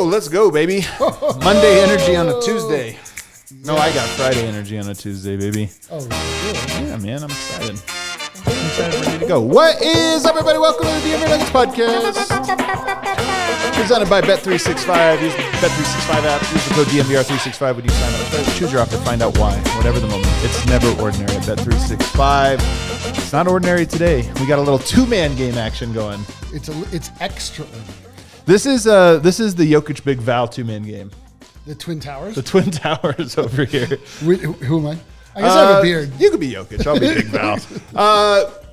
Let's go, baby. Monday energy on a Tuesday. No, I got Friday energy on a Tuesday, baby. Oh, really? Yeah, man, I'm excited. I'm excited, ready to go. What is up, everybody? Welcome to the DNVR Nuggets podcast. Presented by Bet365. Use the Bet365 app. Use the code DNVR365 when you sign up. Choose your offer. Find out why. Whatever the moment. It's never ordinary at Bet365. It's not ordinary today. We got a little two-man game action going. It's extraordinary. This is the Jokic Big Val two-man game. The Twin Towers? The Twin Towers over here. Who am I? I guess I have a beard. You could be Jokic. I'll be Big Val.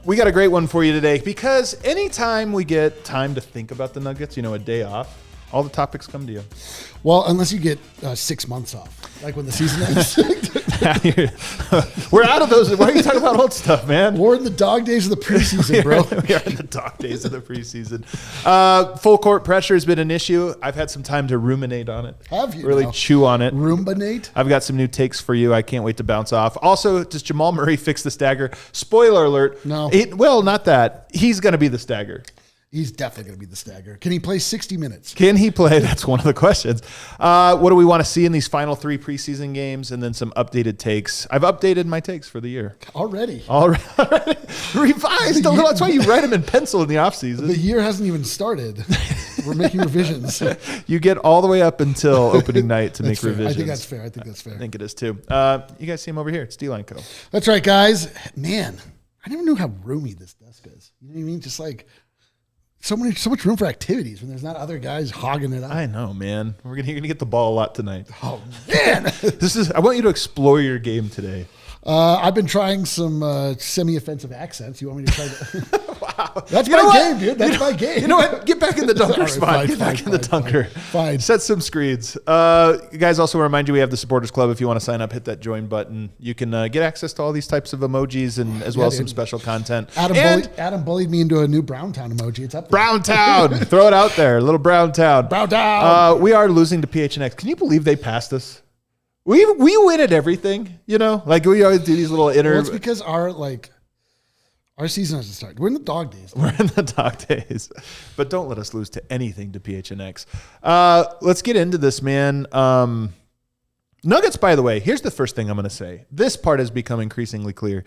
We got a great one for you today because anytime we get time to think about the Nuggets, a day off, all the topics come to you. Well, unless you get 6 months off, like when the season ends. We're out of those. Why are you talking about old stuff, man? We're in the dog days of the preseason, bro. We are in the dog days of the preseason. Full court pressure has been an issue. I've had some time to ruminate on it. Have you? Really chew on it. Ruminate? I've got some new takes for you. I can't wait to bounce off. Also, does Jamal Murray fix the stagger? Spoiler alert. No. Well, not that. He's going to be the stagger. He's definitely going to be the stagger. Can he play 60 minutes? Can he play? That's one of the questions. What do we want to see in these final 3 preseason games? And then some updated takes. I've updated my takes for the year. Already? Revised a little. That's why you write them in pencil in the offseason. The year hasn't even started. We're making revisions. You get all the way up until opening night to make fair. revisions. I think that's fair. I think it is too. You guys see him over here. It's D-Line Co. That's right, guys. Man, I never knew how roomy this desk is. You know what I mean? Just like... So much room for activities when there's not other guys hogging it up. I know, man. You're gonna get the ball a lot tonight. Oh man, I want you to explore your game today. I've been trying some semi-offensive accents. You want me to try that? Wow, that's my game, dude. That's my game. You know what? Get back in the dunker spot. Fine, Get back in the dunker. Fine. Set some screens. You guys, also remind you we have the Supporters Club. If you want to sign up, hit that join button. You can get access to all these types of emojis and as well as some special content. Adam bullied me into a new Browntown emoji. It's up there. Browntown. Throw it out there. Little Browntown. Browntown. We are losing to PHNX. Can you believe they passed us? We win at everything, Like we always do these little Well, it's because our season hasn't started. We're in the dog days. We're in the dog days. But don't let us lose to anything to PHNX. Let's get into this, man. Nuggets, by the way, here's the first thing I'm going to say. This part has become increasingly clear.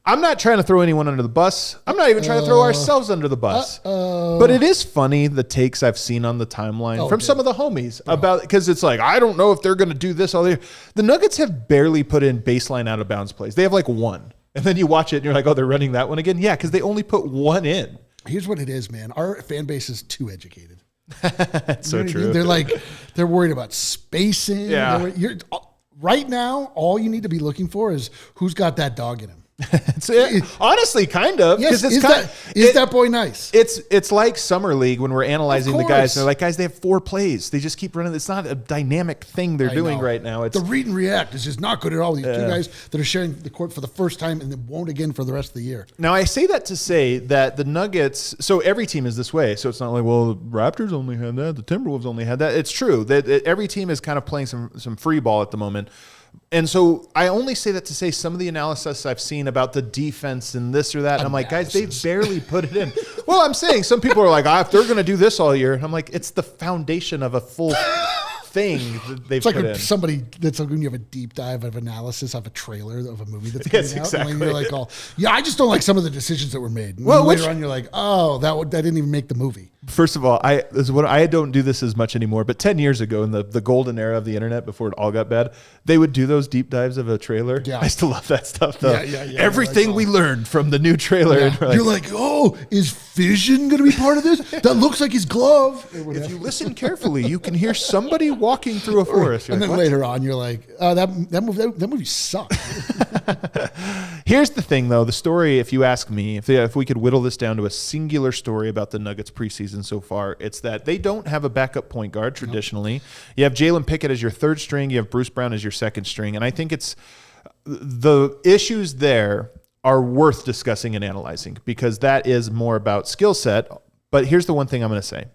I'm not trying to throw anyone under the bus. I'm not even trying to throw ourselves under the bus. But it is funny, the takes I've seen on the timeline from some of the homies about, because it's like, I don't know if they're going to do this all year. The Nuggets have barely put in baseline out of bounds plays. They have like one. And then you watch it and you're like, oh, they're running that one again? Yeah, because they only put one in. Here's what it is, man. Our fan base is too educated. That's so true. I mean? They're worried about spacing. Yeah. Right now, all you need to be looking for is who's got that dog in him. Honestly, kind of. Yes, is that boy nice? It's like Summer League when we're analyzing the guys. And they're like, guys, they have 4 plays. They just keep running. It's not a dynamic thing they're doing right now. It's the read and react is just not good at all. These 2 guys that are sharing the court for the first time and then won't again for the rest of the year. Now, I say that to say that the Nuggets, so every team is this way. So it's not like, well, the Raptors only had that. The Timberwolves only had that. It's true that every team is kind of playing some free ball at the moment. And so I only say that to say some of the analysis I've seen about the defense and this or that. And I'm like, guys, they barely put it in. Well, I'm saying some people are like, if they're going to do this all year. And I'm like, it's the foundation of a full thing that they've put in. It's like somebody that's like when you have a deep dive of analysis of a trailer of a movie that's coming out. Exactly. And you're like, I just don't like some of the decisions that were made. And later on, you're like, that didn't even make the movie. First of all, I don't do this as much anymore, but 10 years ago in the golden era of the internet before it all got bad, they would do those deep dives of a trailer. Yeah. I still love that stuff though. Yeah. Everything we learned from the new trailer. Yeah. You're like, is Vision going to be part of this? That looks like his glove. If you listen carefully, you can hear somebody walking through a forest. And then later on, you're like, that movie sucked. Here's the thing, though. The story, if you ask me, if we could whittle this down to a singular story about the Nuggets preseason season so far. It's that they don't have a backup point guard traditionally. Nope. You have Jalen Pickett as your third string. You have Bruce Brown as your second string. And I think it's the issues there are worth discussing and analyzing because that is more about skill set. But here's the one thing I'm going to say.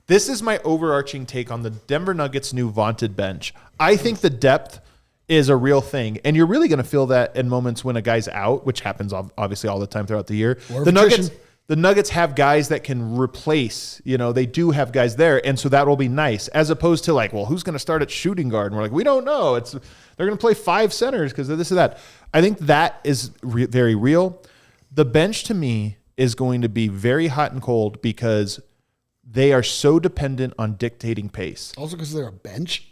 This is my overarching take on the Denver Nuggets' new vaunted bench. I think the depth is a real thing, and you're really going to feel that in moments when a guy's out, which happens obviously all the time throughout the year. The Nuggets have guys that can replace, they do have guys there, and so that will be nice, as opposed to like, well, who's going to start at shooting guard? And we're like, we don't know. They're going to play 5 centers because of this or that. I think that is very real. The bench to me is going to be very hot and cold because they are so dependent on dictating pace. Also because they're a bench?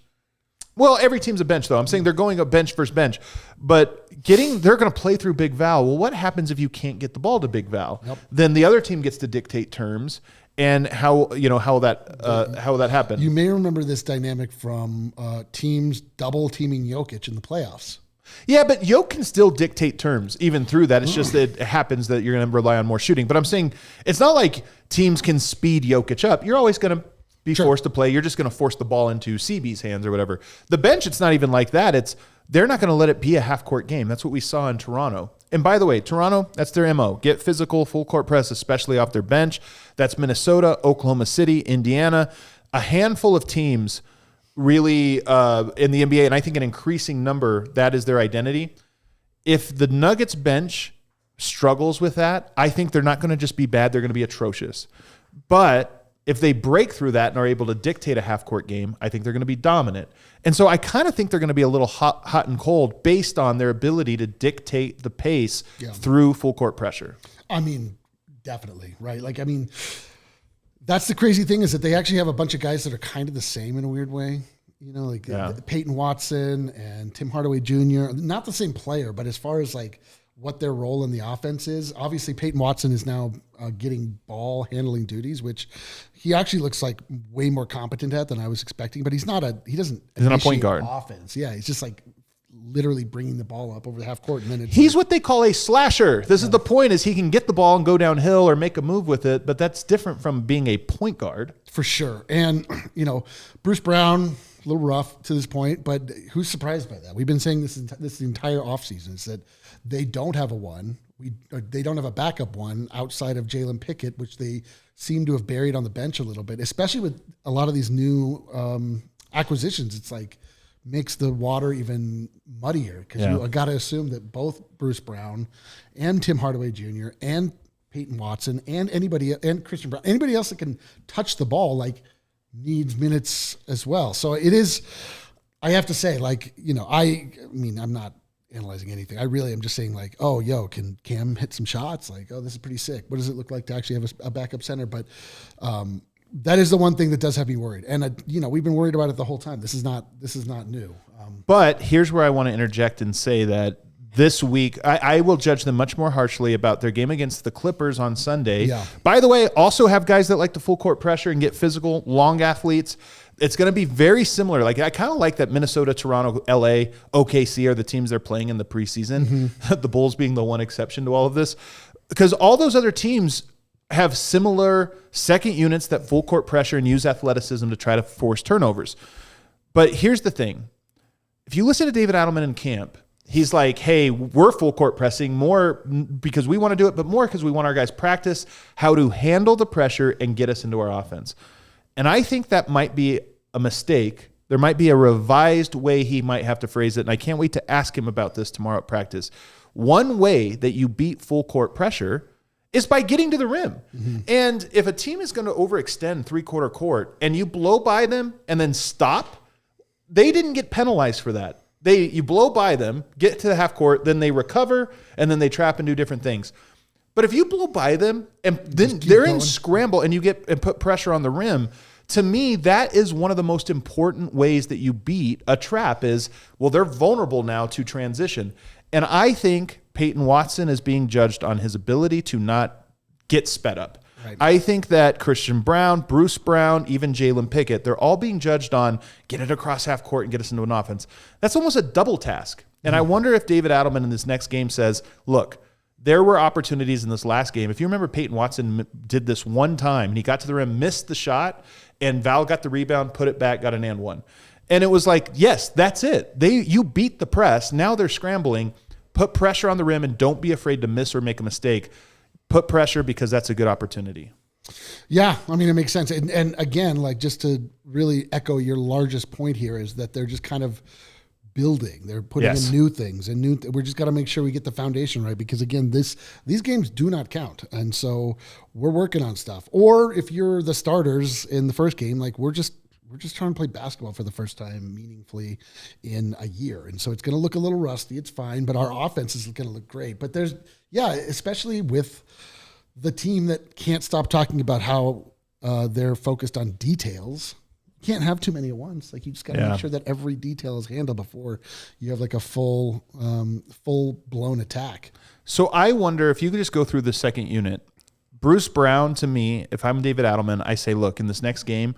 Well, every team's a bench, though. I'm saying they're going a bench versus bench. But they're going to play through Big Val. Well, what happens if you can't get the ball to Big Val? Yep. Then the other team gets to dictate terms and how that happened. You may remember this dynamic from teams double teaming Jokic in the playoffs. Yeah, but Jokic can still dictate terms even through that. It's just that it happens that you're going to rely on more shooting. But I'm saying it's not like teams can speed Jokic up. You're always going to be forced to play. You're just going to force the ball into CB's hands or whatever. The bench, it's not even like that. They're not going to let it be a half-court game. That's what we saw in Toronto. And by the way, Toronto, that's their MO. Get physical, full-court press, especially off their bench. That's Minnesota, Oklahoma City, Indiana. A handful of teams really in the NBA, and I think an increasing number, that is their identity. If the Nuggets bench struggles with that, I think they're not going to just be bad. They're going to be atrocious. But if they break through that and are able to dictate a half-court game, I think they're going to be dominant. And so I kind of think they're going to be a little hot and cold based on their ability to dictate the pace through full-court pressure. I mean, definitely, right? That's the crazy thing is that they actually have a bunch of guys that are kind of the same in a weird way. Peyton Watson and Tim Hardaway Jr., not the same player, but as far as what their role in the offense is. Obviously, Peyton Watson is now getting ball handling duties, which he actually looks like way more competent at than I was expecting. But he's not a point guard offense. Yeah, he's just literally bringing the ball up over the half court. And then he's what they call a slasher. This is the point: is he can get the ball and go downhill or make a move with it. But that's different from being a point guard for sure. And Bruce Brown, a little rough to this point, but who's surprised by that? We've been saying this the entire offseason is that they don't have a one. They don't have a backup one outside of Jalen Pickett, which they seem to have buried on the bench a little bit, especially with a lot of these new acquisitions. It's makes the water even muddier because you got to assume that both Bruce Brown and Tim Hardaway Jr. and Peyton Watson and Christian Brown, anybody else that can touch the ball, needs minutes as well. So it is, I have to say, I'm not analyzing anything. I really am just saying can Cam hit some shots? This is pretty sick. What does it look like to actually have a backup center? But that is the one thing that does have me worried. And we've been worried about it the whole time. This is not new. But here's where I want to interject and say that this week, I will judge them much more harshly about their game against the Clippers on Sunday. Yeah. By the way, also have guys that like to full court pressure and get physical, long athletes. It's going to be very similar. I kind of like that Minnesota, Toronto, LA, OKC are the teams they're playing in the preseason. Mm-hmm. The Bulls being the one exception to all of this. Because all those other teams have similar second units that full court pressure and use athleticism to try to force turnovers. But here's the thing. If you listen to David Adelman in camp, he's like, hey, we're full court pressing more because we want to do it, but more because we want our guys practice how to handle the pressure and get us into our offense. And I think that might be a mistake. There might be a revised way he might have to phrase it, and I can't wait to ask him about this tomorrow at practice. One way that you beat full court pressure is by getting to the rim. Mm-hmm. And if a team is going to overextend three-quarter court and you blow by them and then stop, they didn't get penalized for that. You blow by them, get to the half court, then they recover, and then they trap and do different things. But if you blow by them and then they're in scramble and you get and put pressure on the rim, to me, that is one of the most important ways that you beat a trap is, well, they're vulnerable now to transition. And I think Peyton Watson is being judged on his ability to not get sped up. Right. I think that Christian Brown, Bruce Brown, even Jalen Pickett, they're all being judged on get it across half court and get us into an offense. That's almost a double task. And I wonder if David Adelman in this next game says, look, There were opportunities in this last game. If you remember, Peyton Watson did this one time, and he got to the rim, missed the shot, and Val got the rebound, put it back, got an and one. And it was like, yes, that's it. You beat the press. Now they're scrambling. Put pressure on the rim, and don't be afraid to miss or make a mistake. Put pressure because that's a good opportunity. Yeah, I mean, it makes sense. And again, like, just to really echo your largest point here is that they're just kind of building. They're putting in new things, and we're just got to make sure we get the foundation right, because again, these games do not count, and so we're working on stuff. Or if you're the starters in the first game, like, we're just trying to play basketball for the first time meaningfully in a year, and so it's going to look a little rusty. It's fine, but our offense is going to look great. But especially with the team that can't stop talking about how they're focused on details. Can't have too many at once. Like, you just got to make sure that every detail is handled before you have like a full blown attack. So I wonder if you could just go through the second unit. Bruce Brown, to me, if I'm David Adelman, I say, look, in this next game,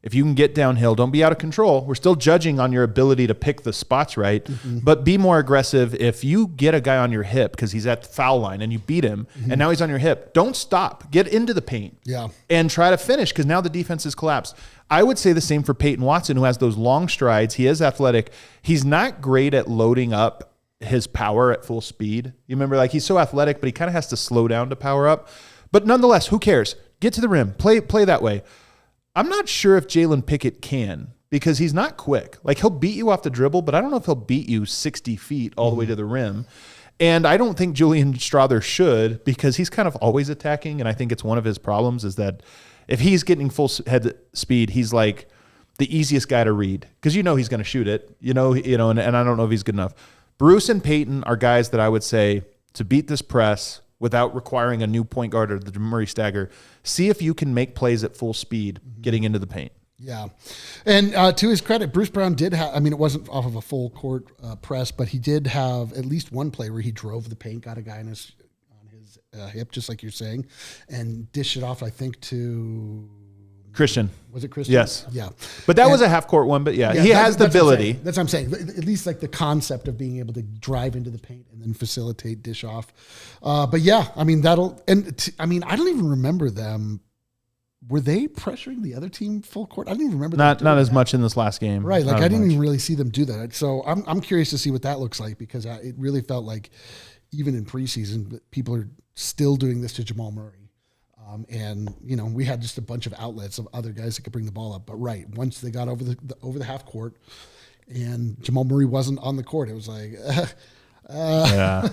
if you can get downhill, don't be out of control. We're still judging on your ability to pick the spots right, but be more aggressive. If you get a guy on your hip because he's at the foul line and you beat him, and now he's on your hip, don't stop. Get into the paint and try to finish, because now the defense has collapsed. I would say the same for Peyton Watson, who has those long strides. He is athletic. He's not great at loading up his power at full speed. You remember, like, he's so athletic, but he kind of has to slow down to power up. But nonetheless, who cares? Get to the rim. Play that way. I'm not sure if Jalen Pickett can, because he's not quick. Like, he'll beat you off the dribble, but I don't know if he'll beat you 60 feet all the way to the rim. And I don't think Julian Strawther should, because he's kind of always attacking, and I think it's one of his problems is that if he's getting full head speed, he's like the easiest guy to read, because he's going to shoot it, and I don't know if he's good enough. Bruce and Peyton are guys that I would say, to beat this press without requiring a new point guard or the Murray stagger, see if you can make plays at full speed getting into the paint. Yeah. And to his credit, Bruce Brown did have, I mean, it wasn't off of a full court press, but he did have at least one play where he drove the paint, got a guy on his hip, just like you're saying, and dished it off, I think, to Christian. Was it Christian? Yes. Yeah. But that was a half court one, but he has the ability. That's what I'm saying. At least like the concept of being able to drive into the paint and then facilitate dish off. But yeah, I mean, I don't even remember them. Were they pressuring the other team full court? I didn't even remember. Not as much in this last game. Right. Like, I didn't even really see them do that. So I'm curious to see what that looks like, because it really felt like even in preseason, people are still doing this to Jamal Murray. And we had just a bunch of outlets of other guys that could bring the ball up. But right, once they got over the half court, and Jamal Murray wasn't on the court, it was like, yeah.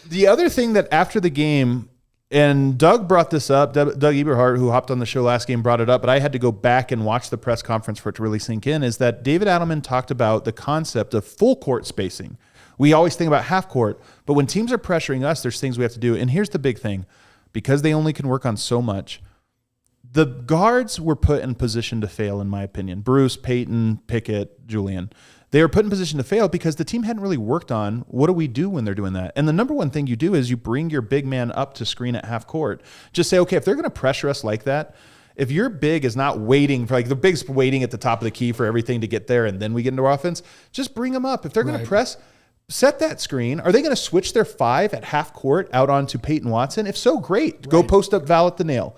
The other thing that after the game, and Doug brought this up, Doug Eberhardt, who hopped on the show last game, brought it up, but I had to go back and watch the press conference for it to really sink in, is that David Adelman talked about the concept of full court spacing. We always think about half court, but when teams are pressuring us, there's things we have to do. And here's the big thing. Because they only can work on so much, the guards were put in position to fail, in my opinion. Bruce, Peyton, Pickett, Julian. They were put in position to fail because the team hadn't really worked on what do we do when they're doing that. And the number one thing you do is you bring your big man up to screen at half court. Just say, okay, if they're going to pressure us like that, if your big is not waiting, for like the big's waiting at the top of the key for everything to get there and then we get into offense, just bring them up. If they're going to press, set that screen. Are they going to switch their 5 at half court out onto Peyton Watson? If so, great. Go post up Val at the nail.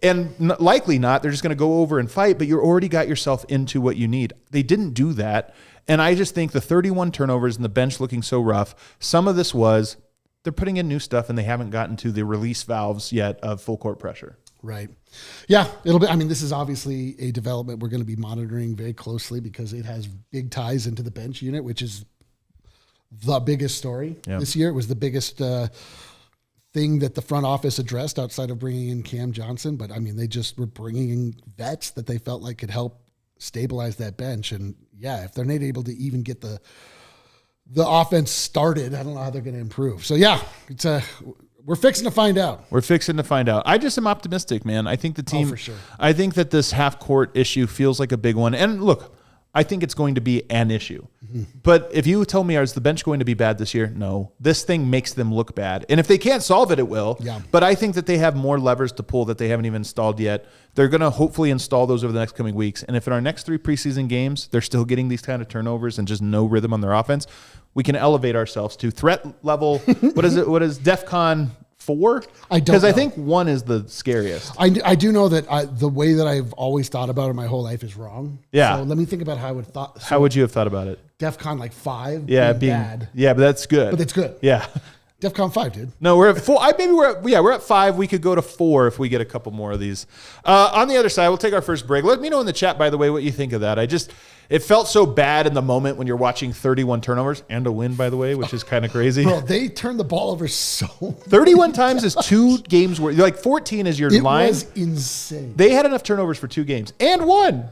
And likely not, they're just going to go over and fight, but you already got yourself into what you need. They didn't do that. And I just think the 31 turnovers and the bench looking so rough, some of this was they're putting in new stuff and they haven't gotten to the release valves yet of full court pressure. Right. Yeah, it'll be, I mean, this is obviously a development we're going to be monitoring very closely, because it has big ties into the bench unit, which is the biggest story this year. It was the biggest thing that the front office addressed outside of bringing in Cam Johnson. But I mean, they just were bringing in vets that they felt like could help stabilize that bench. And yeah, if they're not able to even get the offense started, I don't know how they're going to improve. So yeah, it's we're fixing to find out. I just am optimistic, man. I think the team, for sure. I think that this half court issue feels like a big one. And look, I think it's going to be an issue. Mm-hmm. But if you tell me, is the bench going to be bad this year? No. This thing makes them look bad. And if they can't solve it, it will. Yeah. But I think that they have more levers to pull that they haven't even installed yet. They're going to hopefully install those over the next coming weeks. And if in our next 3 preseason games, they're still getting these kind of turnovers and just no rhythm on their offense, we can elevate ourselves to threat level. What is it? What is DEFCON 4? I don't Because I know. think 1 is the scariest. I do know that the way that I've always thought about it my whole life is wrong. Yeah. So let me think about how I would thought. How would you have thought about it? DEFCON like 5. Yeah, being bad. Yeah, but that's good. But it's good. Yeah. DEFCON 5, dude. No, we're at 4. We're at 5. We could go to 4 if we get a couple more of these. On the other side, we'll take our first break. Let me know in the chat, by the way, what you think of that. It felt so bad in the moment when you're watching 31 turnovers and a win, by the way, which is kind of crazy. Bro, they turned the ball over so 31 times is 2 games worth. Like 14 is your line. It was insane. They had enough turnovers for 2 games and won.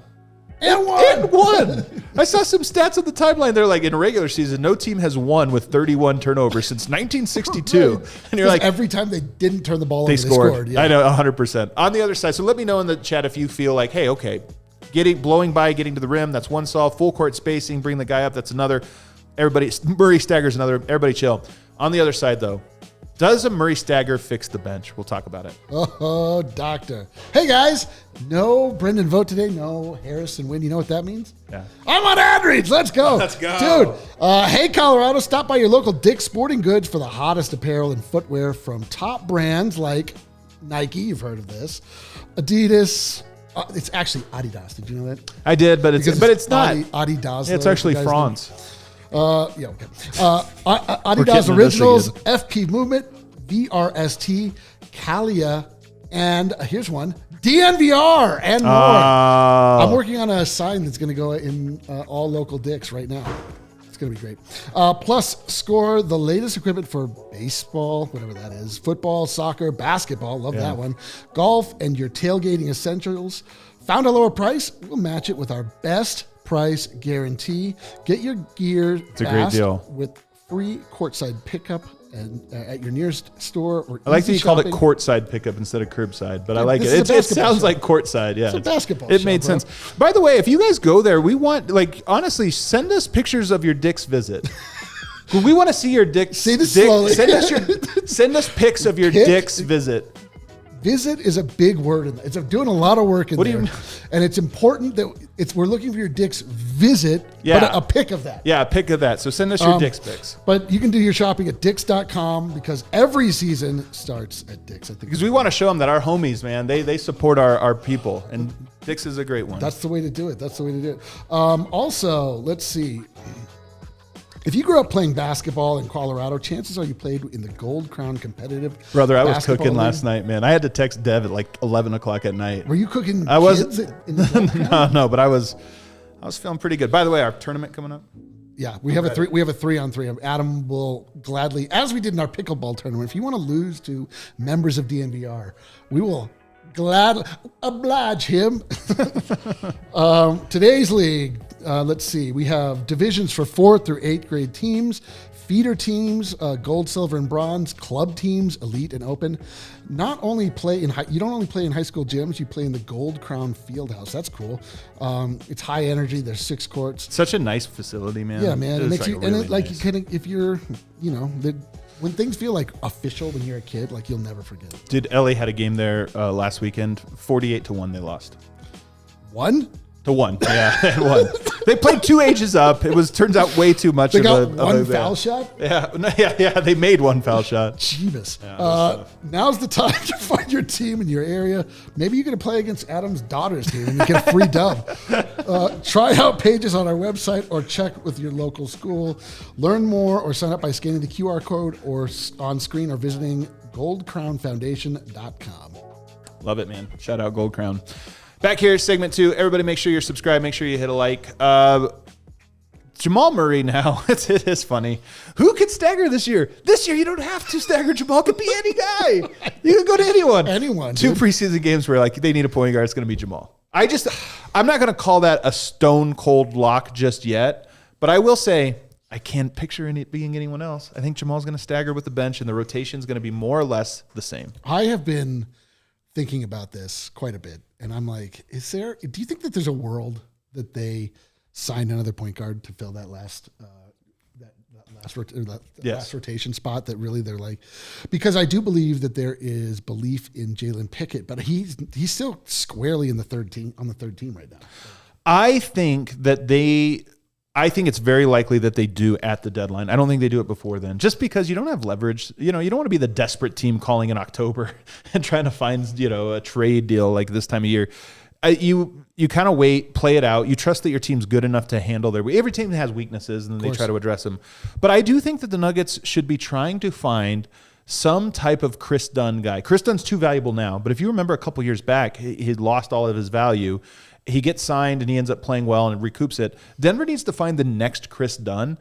And won. I saw some stats on the timeline. They're like, in a regular season, no team has won with 31 turnovers since 1962. And you're like, every time they didn't turn the ball over, they scored. scored. Yeah. I know, 100%. On the other side, so let me know in the chat if you feel like, hey, okay, blowing by, getting to the rim, that's one solve. Full court spacing, bring the guy up, that's another. Murray staggers another. Everybody chill. On the other side, though, does a Murray stagger fix the bench? We'll talk about it. Oh, doctor. Hey, guys. No Brendan vote today. No Harrison win. You know what that means? Yeah. I'm on ad reads. Let's go. Let's go. Dude, hey, Colorado, stop by your local Dick's Sporting Goods for the hottest apparel and footwear from top brands like Nike. You've heard of this. Adidas. It's actually Adidas. Did you know that? I did, but it's not. Adidas. It's actually France. Okay. Adidas getting to Originals, this again. FP Movement, VRST, Calia, and here's one, DNVR and more. I'm working on a sign that's going to go in all local Dicks right now. It's going to be great. Plus, score the latest equipment for baseball, whatever that is, football, soccer, basketball, love that one, golf, and your tailgating essentials. Found a lower price? We'll match it with our best price guarantee. Get your gear It's a great deal. with free courtside pickup and at your nearest store. Or I like that you called it shopping. courtside pickup instead of curbside, but I like this it. is a It basketball sounds show. like courtside. Yeah, It's a basketball It show, made bro. sense. By the way, if you guys go there, we want, like, honestly, send us pictures of your Dick's visit. We want to see your Dick. Say this slowly. Send us pics of your Pic? Dick's visit. Visit is a big word. It's doing a lot of work in What do there. you mean? And it's important that we're looking for your Dick's visit, Yeah. but a pic of that. Yeah, a pic of that. So send us your Dick's pics. But you can do your shopping at Dicks.com because every season starts at Dick's. I think Because we want to show them that our homies, man, they support our people, and Dick's is a great one. that's the way to do it. That's the way to do it. Also, let's see. If you grew up playing basketball in Colorado, chances are you played in the Gold Crown competitive. Brother, I was basketball cooking league. last night, man. I had to text Dev at like 11 o'clock at night. Were you cooking I wasn't. kids in the Gold Crown? No, but I was feeling pretty good. By the way, our tournament coming up. Yeah, we have a 3-on-3. Adam will gladly, as we did in our pickleball tournament, if you want to lose to members of DNVR, we will gladly oblige him. Today's league, let's see, we have divisions for 4th through 8th grade teams, feeder teams, gold, silver, and bronze, club teams, elite and open. You don't only play in high school gyms, you play in the Gold Crown Fieldhouse. That's cool. It's high energy. There's 6 courts. Such a nice facility, man. Yeah, man. It makes you, really and it, like nice. you kind of, if you're, when things feel like official when you're a kid, like you'll never forget it. Dude, LA had a game there last weekend. 48-1 they lost. 1? To 1. Yeah, they had 1. They played 2 ages up. Turns out way too much They of got a one foul shot? Yeah, yeah, they made 1 foul shot. Jeebus. Yeah, Now's the time to find your team in your area. Maybe you're going to play against Adam's daughter's team and you get a free dub. Try out pages on our website or check with your local school. Learn more or sign up by scanning the QR code or on screen or visiting goldcrownfoundation.com. Love it, man. Shout out Gold Crown. Back here, segment 2. Everybody make sure you're subscribed. Make sure you hit a like. Jamal Murray now. it is funny. Who could stagger this year? This year, you don't have to stagger Jamal. It could be any guy. You can go to anyone. Anyone. 2 dude. preseason games where like they need a point guard. It's going to be Jamal. I'm not going to call that a stone cold lock just yet, but I will say I can't picture it being anyone else. I think Jamal's going to stagger with the bench, and the rotation is going to be more or less the same. I have been thinking about this quite a bit, and I'm like, do you think that there's a world that they sign another point guard to fill that last last rotation spot that really they're like, because I do believe that there is belief in Jalen Pickett, but he's still squarely in the third team right now. I think it's very likely that they do at the deadline. I don't think they do it before then, just because you don't have leverage. You don't want to be the desperate team calling in October and trying to find, a trade deal like this time of year. You kind of wait, play it out. You trust that your team's good enough to handle every team has weaknesses, and then they try to address them. But I do think that the Nuggets should be trying to find some type of Chris Dunn guy. Chris Dunn's too valuable now, but if you remember a couple years back, he lost all of his value. He gets signed and he ends up playing well and recoups it. Denver needs to find the next Chris Dunn.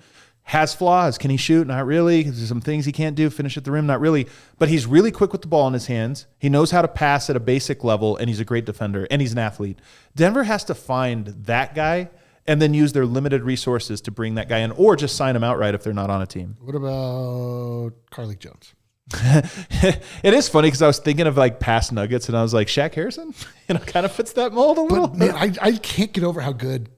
Has flaws. Can he shoot? Not really. There's some things he can't do. Finish at the rim? Not really. But he's really quick with the ball in his hands. He knows how to pass at a basic level, and he's a great defender, and he's an athlete. Denver has to find that guy and then use their limited resources to bring that guy in, or just sign him outright if they're not on a team. What about Carlik Jones? It is funny because I was thinking of like past Nuggets, and I was like, Shaq Harrison? Kind of fits that mold a little. But man, I can't get over how good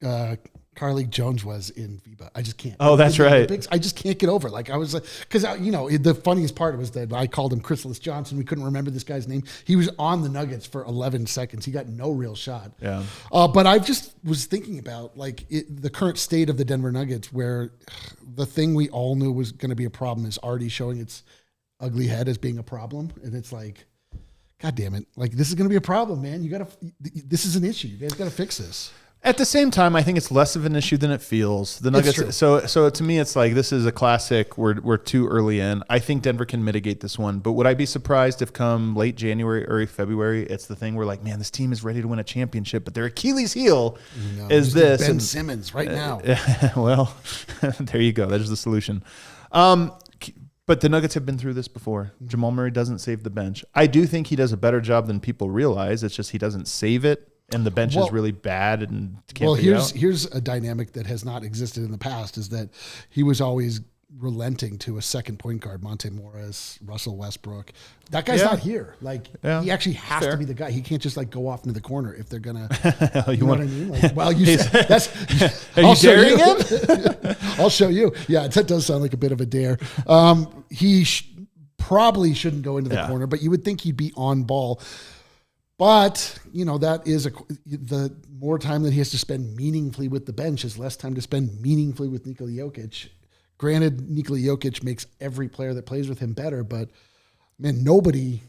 Carlik Jones was in FIBA. I just can't. Oh, that's right. I just can't get over it. Like I was like, because the funniest part was that I called him Chrysalis Johnson. We couldn't remember this guy's name. He was on the Nuggets for 11 seconds. He got no real shot. Yeah. But I just was thinking about the current state of the Denver Nuggets, where the thing we all knew was going to be a problem is already showing its ugly head as being a problem, and it's like, God damn it! Like this is going to be a problem, man. This is an issue. You guys got to fix this. At the same time, I think it's less of an issue than it feels. The Nuggets. So to me, it's like this is a classic. We're too early in. I think Denver can mitigate this one, but would I be surprised if come late January, early February, it's the thing where like, man, this team is ready to win a championship, but their Achilles heel is this Ben Simmons right now. Well, there you go. That is the solution. But the Nuggets have been through this before. Jamal Murray doesn't save the bench. I do think he does a better job than people realize. It's just he doesn't save it. And the bench is really bad and can't figure it out. Here's a dynamic that has not existed in the past, is that he was always relenting to a second point guard, Monte Morris, Russell Westbrook. That guy's not here. He actually has to be the guy. He can't just go off into the corner if they're gonna. You know what I mean? Are you daring him? I'll show you. Yeah, that does sound like a bit of a dare. He probably shouldn't go into the corner, but you would think he'd be on ball. But, that is the more time that he has to spend meaningfully with the bench is less time to spend meaningfully with Nikola Jokic. Granted, Nikola Jokic makes every player that plays with him better, but, man, nobody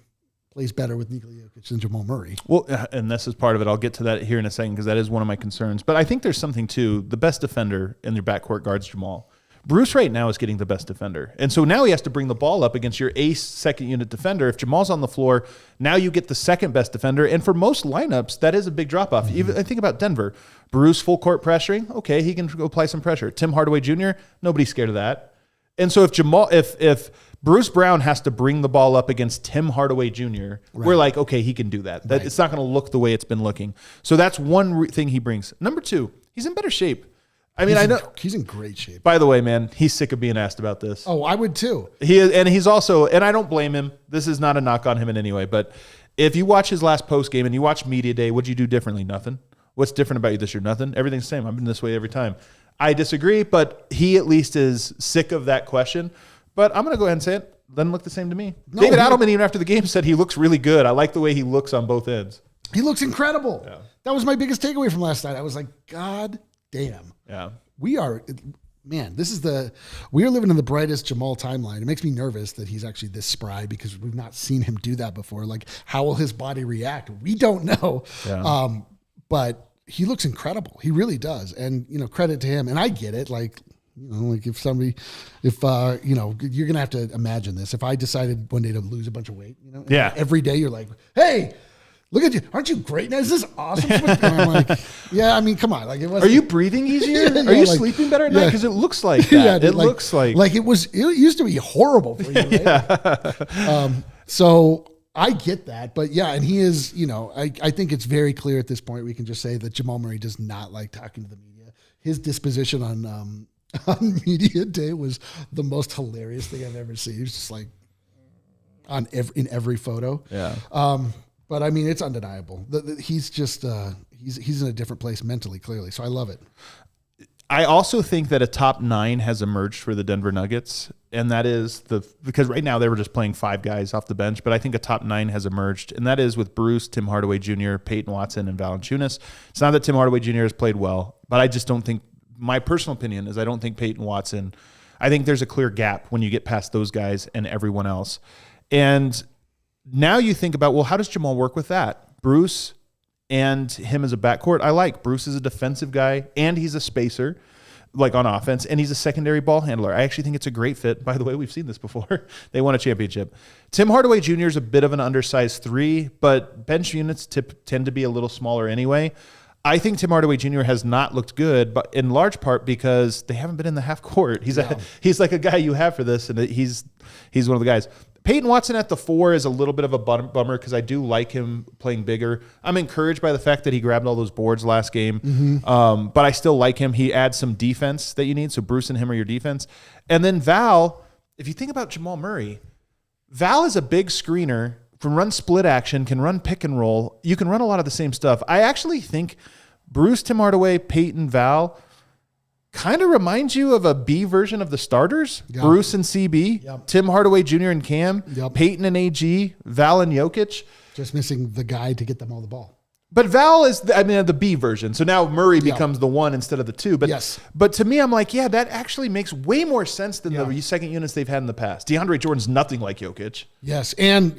plays better with Nikola Jokic than Jamal Murray. Well, and this is part of it. I'll get to that here in a second because that is one of my concerns. But I think there's something, too. The best defender in their backcourt guards Jamal. Bruce right now is getting the best defender. And so now he has to bring the ball up against your ace second unit defender. If Jamal's on the floor, now you get the second best defender. And for most lineups, that is a big drop off. Even I think about Denver. Bruce full court pressuring. Okay, he can go apply some pressure. Tim Hardaway Jr., nobody's scared of that. And so if Bruce Brown has to bring the ball up against Tim Hardaway Jr., we're like, okay, he can do that. It's not going to look the way it's been looking. So that's one thing he brings. Number two, he's in better shape. I know he's in great shape. By the way, man, he's sick of being asked about this. Oh, I would too. He's also, and I don't blame him. This is not a knock on him in any way, but if you watch his last post game and you watch media day, what'd you do differently? Nothing. What's different about you this year? Nothing. Everything's the same. I've been this way every time. I disagree, but he at least is sick of that question. But I'm going to go ahead and say it. Doesn't look the same to me. No, David Adelman, even after the game, said he looks really good. I like the way he looks on both ends. He looks incredible. Yeah. That was my biggest takeaway from last night. I was like, God damn. Yeah. We are living in the brightest Jamal timeline. It makes me nervous that he's actually this spry because we've not seen him do that before. Like, how will his body react? We don't know. Yeah. But he looks incredible. He really does. And, credit to him. And I get it. Like if you're going to have to imagine this. If I decided one day to lose a bunch of weight, every day you're like, hey, look at you. Aren't you great now? Is this awesome? And I'm like, yeah, I mean, come on. Like, are you breathing easier? Are you sleeping better at night? Because it looks like that. It looks like it used to be horrible for you. Right? Yeah. So I get that. But yeah, and he is, I think it's very clear at this point, we can just say that Jamal Murray does not like talking to the media. His disposition on media day was the most hilarious thing I've ever seen. He was just like in every photo. Yeah. But I mean, it's undeniable. He's just he's in a different place mentally, clearly. So I love it. I also think that a top 9 has emerged for the Denver Nuggets, and that is because right now they were just playing 5 guys off the bench, but I think a top 9 has emerged, and that is with Bruce, Tim Hardaway Jr., Peyton Watson, and Valanciunas. It's not that Tim Hardaway Jr. has played well, but I just don't think, my personal opinion is I don't think Peyton Watson, I think there's a clear gap when you get past those guys and everyone else. And now you think about, well, how does Jamal work with that? Bruce and him as a backcourt, I like. Bruce is a defensive guy, and he's a spacer, like on offense, and he's a secondary ball handler. I actually think it's a great fit. By the way, we've seen this before. They won a championship. Tim Hardaway Jr. is a bit of an undersized 3, but bench units tend to be a little smaller anyway. I think Tim Hardaway Jr. has not looked good, but in large part because they haven't been in the half court. He's like a guy you have for this, and he's one of the guys. Peyton Watson at the 4 is a little bit of a bummer because I do like him playing bigger. I'm encouraged by the fact that he grabbed all those boards last game, but I still like him. He adds some defense that you need, so Bruce and him are your defense. And then Val, if you think about Jamal Murray, Val is a big screener, can run split action, can run pick and roll. You can run a lot of the same stuff. I actually think Bruce, Tim Hardaway, Peyton, Val kind of reminds you of a B version of the starters. Yep. Bruce and CB, yep. Tim Hardaway Jr. and Cam, yep. Peyton and AG, Val and Jokic. Just missing the guy to get them all the ball. But Val is, the B version. So now Murray becomes the 1 instead of the 2. But, yes. But to me, I'm like, yeah, that actually makes way more sense than the second units they've had in the past. DeAndre Jordan's nothing like Jokic. Yes. And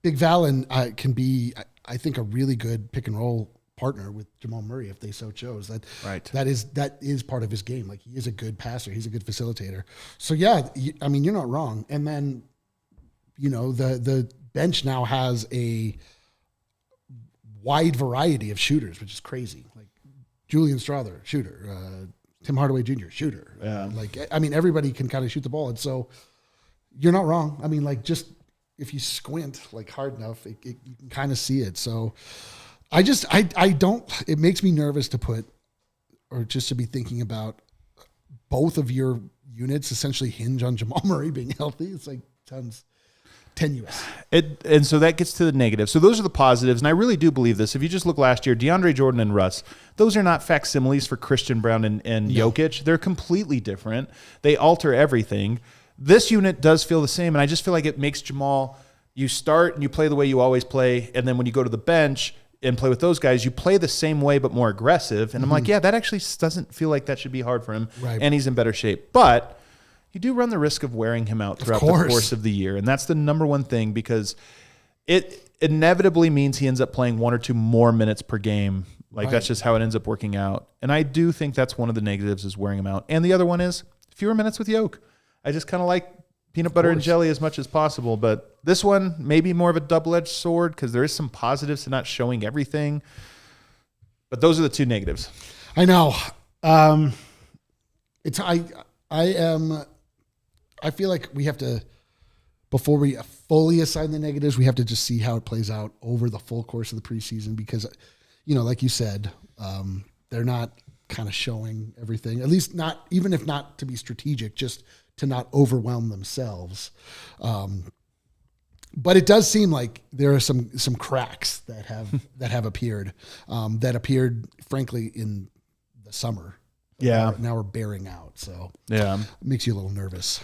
Big Val can be, I think, a really good pick and roll partner with Jamal Murray if they so chose. That is part of his game. Like, he is a good passer. He's a good facilitator. So yeah, I mean, you're not wrong. And then, the bench now has a wide variety of shooters, which is crazy. Like Julian Strawther, shooter. Tim Hardaway Jr., shooter. Yeah. Everybody can kind of shoot the ball. And so you're not wrong. I mean, like, just if you squint hard enough, you can kind of see it. So I don't, it makes me nervous to be thinking about both of your units essentially hinge on Jamal Murray being healthy. It's like, sounds tenuous. And so that gets to the negative. So those are the positives. And I really do believe this. If you just look last year, DeAndre Jordan and Russ, those are not facsimiles for Christian Brown and Jokic. They're completely different. They alter everything. This unit does feel the same. And I just feel like it makes Jamal, you start and you play the way you always play. And then when you go to the bench and play with those guys, you play the same way but more aggressive. And I'm like, yeah, that actually doesn't feel like that should be hard for him. Right. And he's in better shape. But you do run the risk of wearing him out throughout the course of the year. And that's the number one thing, because it inevitably means he ends up playing 1 or 2 more minutes per game. That's just how it ends up working out. And I do think that's one of the negatives, is wearing him out. And the other one is fewer minutes with Yoke. I just kind of like peanut butter and jelly as much as possible. But this one, maybe more of a double-edged sword, because there is some positives to not showing everything. But those are the 2 negatives. I know. I feel like we have to, before we fully assign the negatives, we have to just see how it plays out over the full course of the preseason, because, like you said, they're not kind of showing everything, at least not, even if not to be strategic, just to not overwhelm themselves. But it does seem like there are some cracks that have appeared, that appeared, frankly, in the summer. Yeah. Now we're bearing out. So yeah, it makes you a little nervous.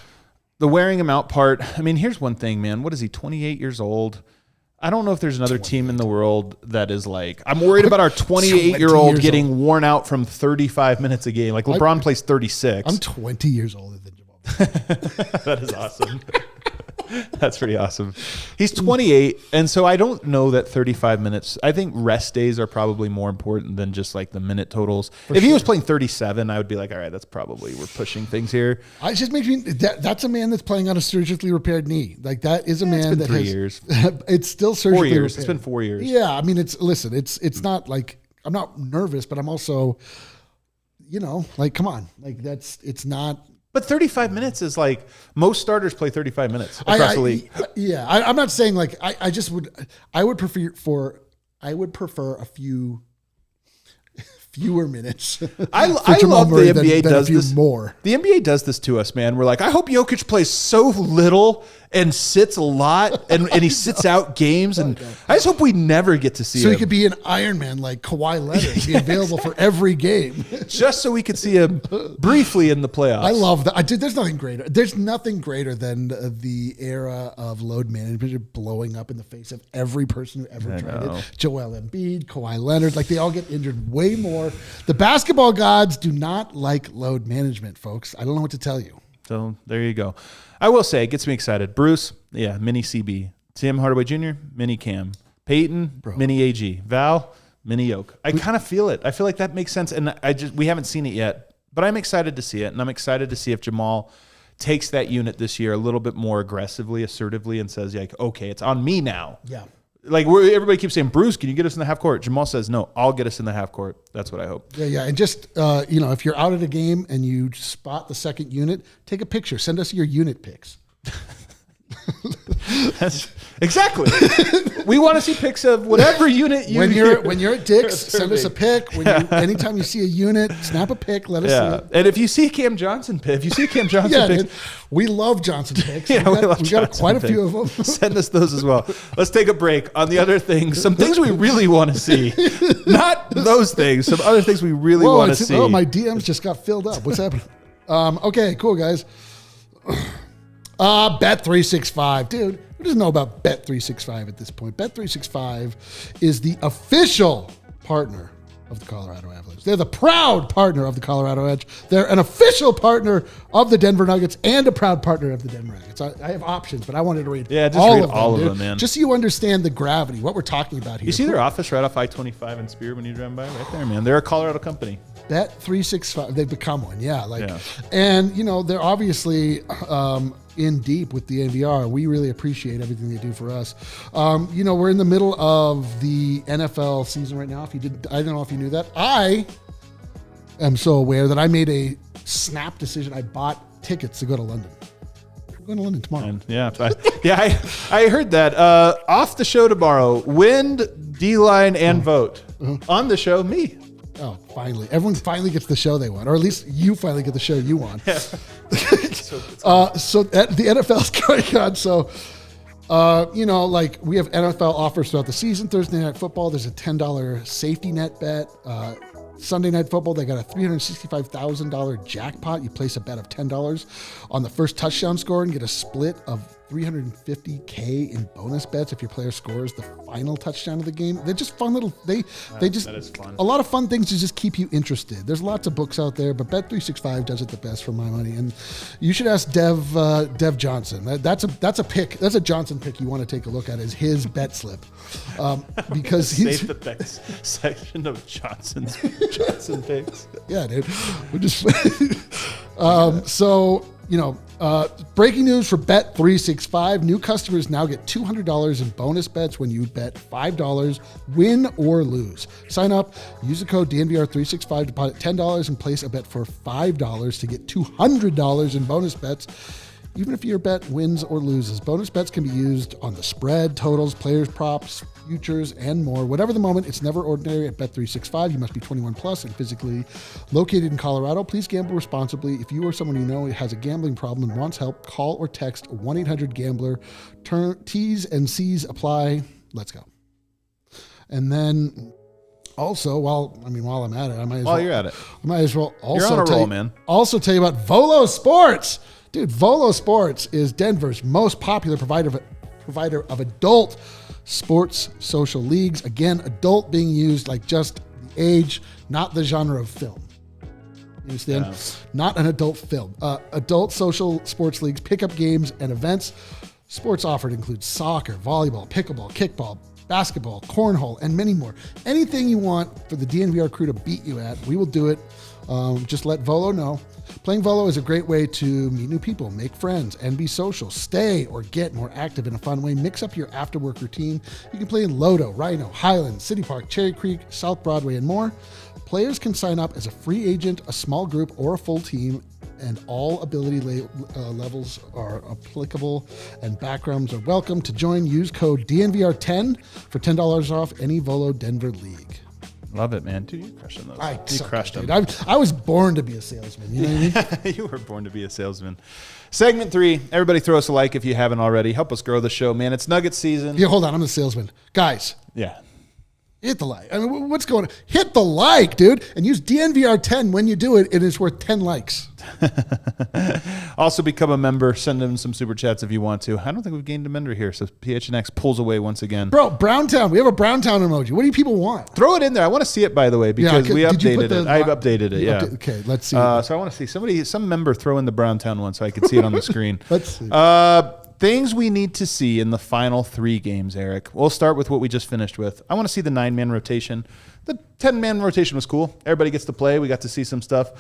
The wearing him out part, I mean, here's one thing, man. What is he, 28 years old? I don't know if there's another team in the world that is like, I'm worried about our 28-year-old getting worn out from 35 minutes a game. Like LeBron plays 36. I'm 20 years older than Jamal. That is awesome. That's pretty awesome. He's 28, and so I don't know that 35 minutes. I think rest days are probably more important than just like the minute totals. If he was playing 37, I would be like, all right, that's probably, we're pushing things here. It just makes me, that's a man that's playing on a surgically repaired knee. Like, that is a man it's been that 3 has, years. It's still surgically 4 years. repaired. It's been 4 years. Yeah, I mean, it's not like, I'm not nervous, but I'm also, come on, like it's not. But 35 minutes is like, most starters play 35 minutes across the league. Yeah, I'm not saying like I would prefer a fewer minutes. I love the NBA does this more. The NBA does this to us, man. We're like, I hope Jokic plays so little and sits a lot, and he sits out games, and I just hope we never get to see him. So he could be an Iron Man like Kawhi Leonard, be available for every game. Just so we could see him briefly in the playoffs. I love that. There's nothing greater. There's nothing greater than the era of load management blowing up in the face of every person who ever tried it. Joel Embiid, Kawhi Leonard, like they all get injured way more. The basketball gods do not like load management, folks. I don't know what to tell you. So there you go. I will say, it gets me excited. Bruce, yeah, mini CB. Tim Hardaway Jr., mini Cam. Peyton, mini AG. Val, mini Yoke. I kind of feel it. I feel like that makes sense, and we haven't seen it yet, but I'm excited to see it, and I'm excited to see if Jamal takes that unit this year a little bit more aggressively, assertively, and says, like, okay, it's on me now. Yeah. Like everybody keeps saying, Bruce, can you get us in the half court? Jamal says, no, I'll get us in the half court. That's what I hope. Yeah. And just, if you're out at a game and you spot the second unit, take a picture. Send us your unit pics. That's exactly. We want to see pics of whatever unit you. When you're at Dick's, send us a pic. Anytime you see a unit, snap a pic. Let us see it. And if you see Cam Johnson pics, we love Johnson pics. Yeah, we got quite a few of them. Send us those as well. Let's take a break on the other things. Some things we really want to see, not those things. Some other things we really want to see. Oh, my DMs just got filled up. What's happening? Okay, cool, guys. Bet365. Dude, who doesn't know about Bet365 at this point? Bet365 is the official partner of the Colorado Avalanche. They're the proud partner of the Colorado Edge. They're an official partner of the Denver Nuggets and a proud partner of the Denver Nuggets. I have options, but I wanted to read all of them, man. Just so you understand the gravity, what we're talking about here. You see their office right off I-25 in Spear when you drive by? Right there, man. They're a Colorado company. Bet365, they've become one, And, they're obviously in deep with the DNVR. We really appreciate everything they do for us. We're in the middle of the NFL season right now. I don't know if you knew that. I am so aware that I made a snap decision. I bought tickets to go to London. I'm going to London tomorrow. I heard that. Off the show tomorrow, Wind, D-Line, and Vote. On the show, me. Oh, finally. Everyone finally gets the show they want, or at least you finally get the show you want. Yeah. So the NFL's going on. So, we have NFL offers throughout the season. Thursday Night Football, there's a $10 safety net bet. Sunday Night Football, they got a $365,000 jackpot. You place a bet of $10 on the first touchdown score and get a split of $350K in bonus bets if your player scores the final touchdown of the game. They're just fun little. That is fun. A lot of fun things to just keep you interested. There's lots of books out there, but Bet365 does it the best for my money. And you should ask Dev Johnson. That's a pick. That's a Johnson pick you want to take a look at. Is his bet slip because he's save the bets section of Johnson picks. Yeah, dude. We're just breaking news for Bet365. New customers now get $200 in bonus bets when you bet $5, win or lose. Sign up, use the code DNVR365 to deposit $10 and place a bet for $5 to get $200 in bonus bets, even if your bet wins or loses. Bonus bets can be used on the spread, totals, players, props, futures, and more. Whatever the moment, it's never ordinary at Bet365. You must be 21 plus and physically located in Colorado. Please gamble responsibly. If you or someone you know has a gambling problem and wants help, call or text 1-800-GAMBLER. T's and C's apply. Let's go. And then also, while I'm at it, I might as well. While you're at it. I might as well also you're on a roll, man. Also tell you about Volo Sports. Dude, Volo Sports is Denver's most popular provider of adult sports social leagues. Again, adult being used like just the age, not the genre of film. You understand? Yeah. Not an adult film. Adult social sports leagues, pickup games, and events. Sports offered include soccer, volleyball, pickleball, kickball, basketball, cornhole, and many more. Anything you want for the DNVR crew to beat you at, we will do it. Just let Volo know. Playing Volo is a great way to meet new people, make friends, and be social. Stay or get more active in a fun way. Mix up your after-work routine. You can play in Lodo, Rhino, Highland, City Park, Cherry Creek, South Broadway, and more. Players can sign up as a free agent, a small group, or a full team, and all ability levels are applicable, and backgrounds are welcome. To join, use code DNVR10 for $10 off any Volo Denver league. Love it, man. Dude, you're crushing those. You crushed them. I was born to be a salesman. You know what I mean? You were born to be a salesman. Segment 3. Everybody throw us a like if you haven't already. Help us grow the show, man. It's Nuggets season. Yeah, hold on. I'm a salesman. Guys. Yeah. Hit the like. I mean, what's going on? Hit the like, dude. And use DNVR 10 when you do it. It is worth 10 likes. Also become a member. Send them some super chats if you want to. I don't think we've gained a member here, so PHNX pulls away once again. Bro, Browntown. We have a Browntown emoji. What do you people want? Throw it in there. I want to see it, by the way, because we updated it. I've updated it, yeah. Okay, let's see. So I want to see some member throw in the Browntown one so I can see it on the screen. Let's see. Things we need to see in the final 3 games, Eric. We'll start with what we just finished with. I want to see the 9-man rotation. The 10-man rotation was cool. Everybody gets to play. We got to see some stuff.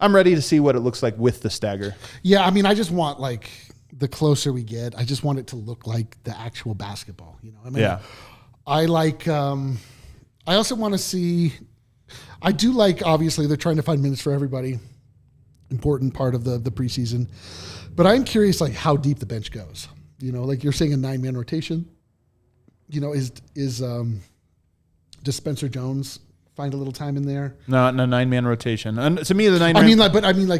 I'm ready to see what it looks like with the stagger. Yeah, I mean, I just want, like, the closer we get, I just want it to look like the actual basketball. You know, I mean, yeah. I like. I also want to see. I do like. Obviously, they're trying to find minutes for everybody. Important part of the preseason. But I'm curious, like, how deep the bench goes. You know, like you're saying a 9-man rotation. You know, does Spencer Jones find a little time in there? No, 9-man rotation. And to me, the 9-man. I mean,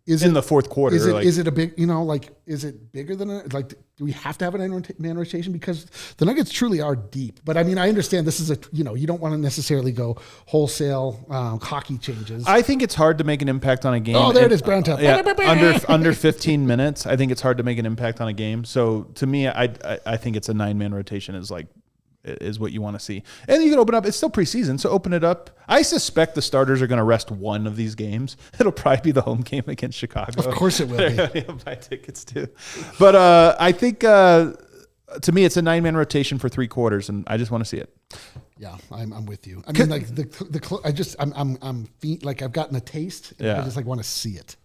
is in it the fourth quarter? Is it a big? You know, like, is it bigger than do we have to have a 9-man rotation because the Nuggets truly are deep? But I mean, I understand this is you don't want to necessarily go wholesale hockey changes. I think it's hard to make an impact on a game. Oh, there it is, Browntown. Yeah, under 15 minutes, I think it's hard to make an impact on a game. So to me, I think it's a 9-man rotation is what you want to see. And you can open up. It's still preseason, so open it up. I suspect the starters are going to rest one of these games. It'll probably be the home game against Chicago. Of course it will be. Buy tickets too. But I think to me, it's a 9-man rotation for 3 quarters, and I just want to see it. Yeah, I'm with you. I mean, like I've gotten a taste. And I just like want to see it.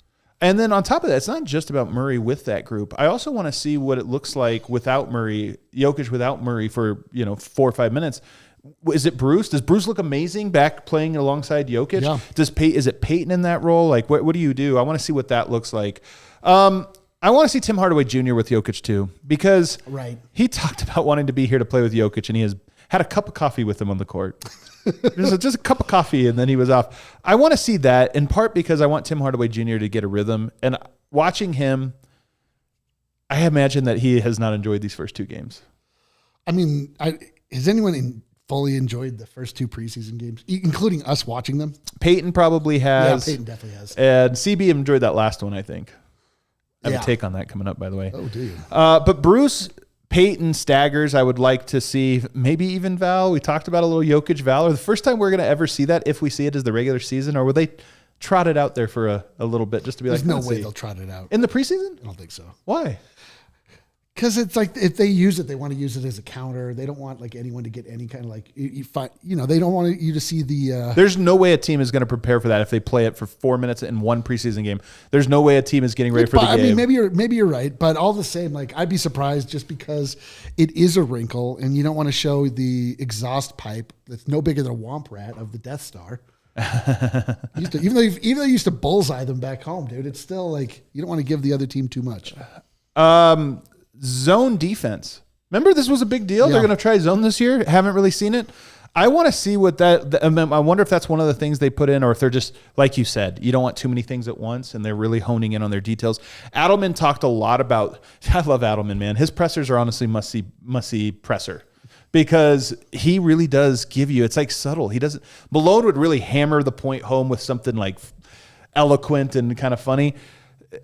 And then on top of that, it's not just about Murray with that group. I also want to see what it looks like without Murray, Jokic without Murray for 4 or 5 minutes. Is it Bruce? Does Bruce look amazing back playing alongside Jokic? Yeah. Is it Peyton in that role? Like, what do you do? I want to see what that looks like. I want to see Tim Hardaway Jr. with Jokic too, because he talked about wanting to be here to play with Jokic, and he has had a cup of coffee with him on the court. just a cup of coffee, and then he was off. I want to see that, in part because I want Tim Hardaway Jr. to get a rhythm. And watching him, I imagine that he has not enjoyed these first 2 games. I mean, has anyone fully enjoyed the first 2 preseason games, including us watching them? Peyton probably has. Yeah, Peyton definitely has. And CB enjoyed that last one, I think. I have a take on that coming up, by the way. Oh, do you? But Bruce... Peyton staggers, I would like to see, maybe even Val. We talked about a little Jokic Val. Or the first time we're going to ever see that, if we see it, is the regular season, or will they trot it out there for a little bit just to be There's like, no way they'll trot it out. In the preseason? I don't think so. Why? Because it's like if they use it, they want to use it as a counter. They don't want like anyone to get any kind of like they don't want you to see the. There's no way a team is going to prepare for that if they play it for 4 minutes in one preseason game. There's no way a team is getting ready for the game. I mean, maybe you're right, but all the same, like I'd be surprised just because it is a wrinkle, and you don't want to show the exhaust pipe that's no bigger than a womp rat of the Death Star. Even though you used to bullseye them back home, dude, it's still like you don't want to give the other team too much. Zone defense. Remember, this was a big deal. Yeah. They're going to try zone this year. Haven't really seen it. I want to see what I wonder if that's one of the things they put in, or if they're just, like you said, you don't want too many things at once, and they're really honing in on their details. Adelman talked a lot about, I love Adelman, man. His pressers are honestly must-see presser, because he really does give you, it's like subtle. Malone would really hammer the point home with something like eloquent and kind of funny.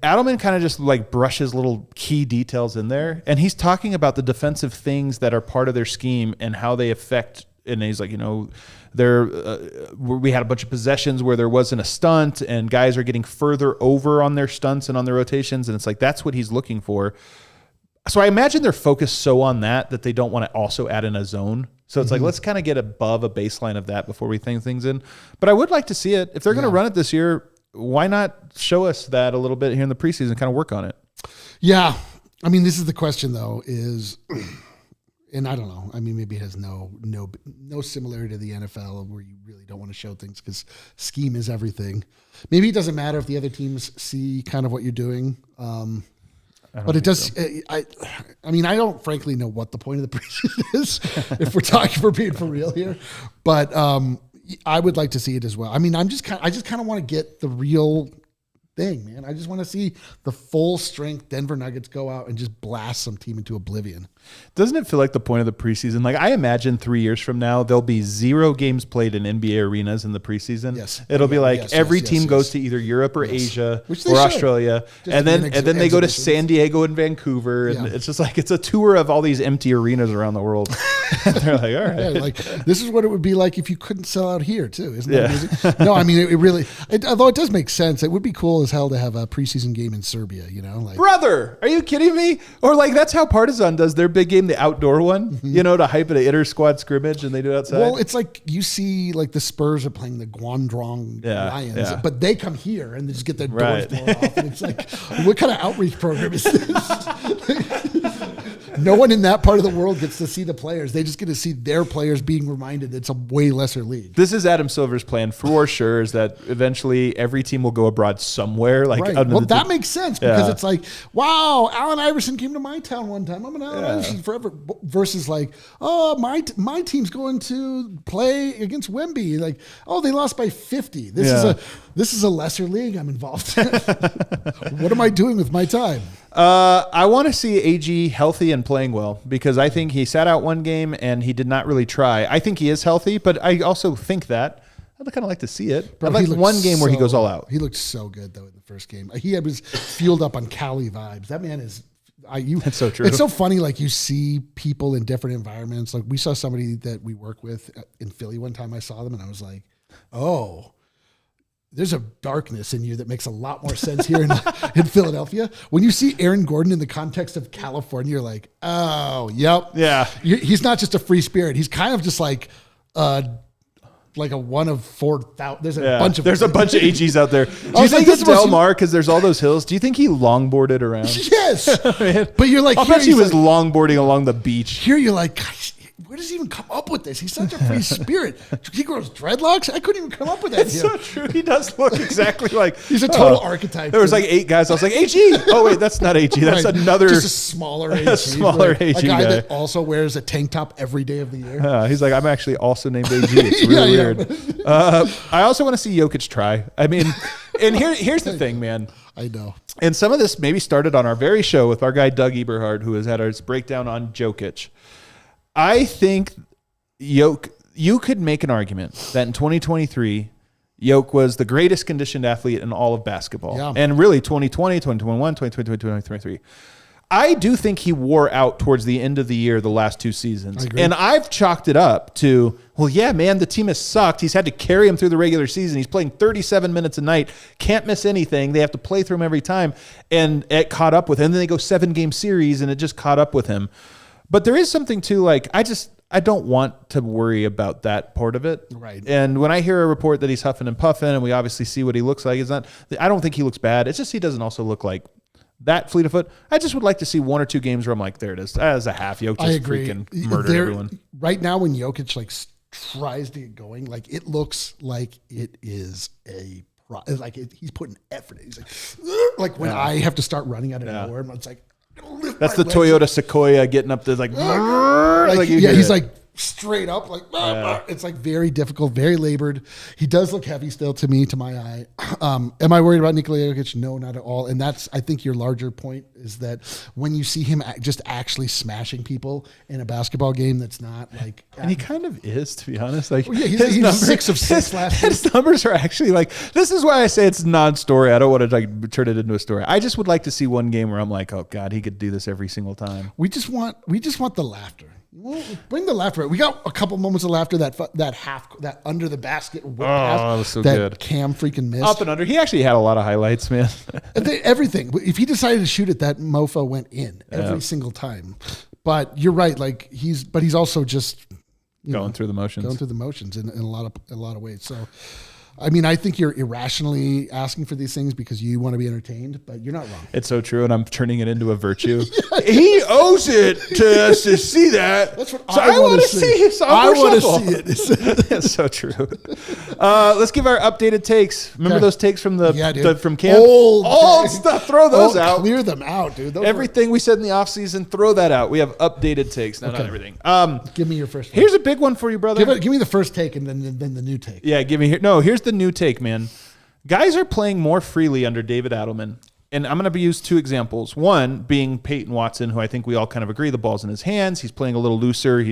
Adelman kind of just like brushes little key details in there, and he's talking about the defensive things that are part of their scheme and how they affect. And he's like, we had a bunch of possessions where there wasn't a stunt, and guys are getting further over on their stunts and on their rotations, and it's like that's what he's looking for. So I imagine they're focused so on that they don't want to also add in a zone. So it's like, let's kind of get above a baseline of that before we think things in. But I would like to see it. If they're going to run it this year, why not show us that a little bit here in the preseason, kind of work on it? Yeah. I mean, this is the question, though, and I don't know. I mean, maybe it has no similarity to the NFL where you really don't want to show things because scheme is everything. Maybe it doesn't matter if the other teams see kind of what you're doing. But it does. So. I mean, I don't frankly know what the point of the preseason is if we're being for real here. But, I would like to see it as well. I mean, I just kind of want to get the real thing, man. I just want to see the full strength Denver Nuggets go out and just blast some team into oblivion. Doesn't it feel like the point of the preseason? Like, I imagine 3 years from now, there'll be 0 games played in NBA arenas in the preseason. Yes. It'll be like every team goes to either Europe or Asia or should. Australia. And then they go to San Diego and Vancouver. And it's just like, it's a tour of all these empty arenas around the world. They're like, all right. Yeah, like, this is what it would be like if you couldn't sell out here too. Isn't that amazing? No, I mean, it really, although it does make sense, it would be cool as hell to have a preseason game in Serbia, you know? Like, brother, are you kidding me? Or like, that's how Partizan does their big game, the outdoor one, you know, to hype it an inter-squad scrimmage, and they do it outside. Well, it's like you see, like the Spurs are playing the Guangdong Lions, but they come here and they just get their doors blown off. And it's like, what kind of outreach program is this? No one in that part of the world gets to see the players. They just get to see their players being reminded it's a way lesser league. This is Adam Silver's plan for sure, is that eventually every team will go abroad somewhere. Like, well, that makes sense because it's like, wow, Allen Iverson came to my town one time. I'm an Allen Iverson forever. Versus like, oh, my team's going to play against Wemby. Like, oh, they lost by 50. This is a lesser league I'm involved in. What am I doing with my time? I want to see AG healthy and playing well, because I think he sat out one game and he did not really try. I think he is healthy, but I also think that I'd kind of like to see it. I'd like one game where he goes all out. He looked so good though in the first game. He was fueled up on Cali vibes. That man is. That's so true. It's so funny. Like, you see people in different environments. Like, we saw somebody that we work with in Philly one time. I saw them and I was like, oh, there's a darkness in you that makes a lot more sense here in Philadelphia. When you see Aaron Gordon in the context of California, you're like, oh, yep. Yeah. He's not just a free spirit. He's kind of just like a one of 4,000. There's a bunch of AGs out there. Do you think it's Del Mar because there's all those hills? Do you think he longboarded around? Yes. But you're like, I bet he was longboarding along the beach. Here you're like, gosh, where does he even come up with this? He's such a free spirit. He grows dreadlocks. I couldn't even come up with that. It's so true. He does look exactly like he's a total archetype. There was like 8 guys. I was like, AG. Oh wait, that's not AG. That's another just a smaller AG. AG a guy that also wears a tank top every day of the year. He's like, I'm actually also named AG. It's really weird. I also want to see Jokic try. I mean, and here's the thing, man. I know. And some of this maybe started on our very show with our guy Doug Eberhard, who has had his breakdown on Jokic. I think you could make an argument that in 2023, Jokic was the greatest conditioned athlete in all of basketball. Yeah. And really 2020, 2021, 2022, 2023. I do think he wore out towards the end of the year, the last 2 seasons. And I've chalked it up to, well, yeah, man, the team has sucked. He's had to carry him through the regular season. He's playing 37 minutes a night, can't miss anything. They have to play through him every time. And it caught up with him. And then they go 7-game series, and it just caught up with him. But there is something to, like, I don't want to worry about that part of it. Right. And when I hear a report that he's huffing and puffing, and we obviously see what he looks like, I don't think he looks bad. It's just he doesn't also look like that fleet of foot. I just would like to see 1 or 2 games where I'm like, there it is. As a half, Jokic just freaking murdered everyone. Right now, when Jokic tries to get going, like, it looks like it is he's putting effort in. He's like when I have to start running out of nowhere, it's like, that's the Toyota Sequoia getting up there, he's like straight up, like it's like very difficult, very labored. He does look heavy still to my eye. Am I worried about Nikola Jokic? No, not at all. And that's, I think, your larger point is that when you see him just actually smashing people in a basketball game, that's not like, and he kind of is, to be honest. Like, he's 6 of 6 last year. His numbers are actually like, this is why I say it's non-story. I don't want to like turn it into a story. I just would like to see one game where I'm like, oh God, he could do this every single time. We just want the laughter. Well, bring the laughter. We got a couple moments of laughter that under the basket whip pass that was so that good. Cam freaking missed. Up and under. He actually had a lot of highlights, man. Everything. If he decided to shoot it, that mofo went in every single time. But you're right. Like he's also just going through the motions. Going through the motions in a lot of ways. So I mean, I think you're irrationally asking for these things because you want to be entertained, but you're not wrong. It's so true, and I'm turning it into a virtue. He owes it to us to see that. That's what so I want to see. His I want shuffle. to see it. That's so true. Let's give our updated takes. Remember those takes from from camp? Old stuff. Throw those out. Clear them out, dude. Everything we said in the offseason, throw that out. We have updated takes. Not everything. Give me your first one. Here's a big one for you, brother. Give me the first take and then the new take. Yeah, give me here. No, here's the new take, man. Guys are playing more freely under David Adelman. And I'm going to use two examples. One being Peyton Watson, who I think we all kind of agree the ball's in his hands. He's playing a little looser.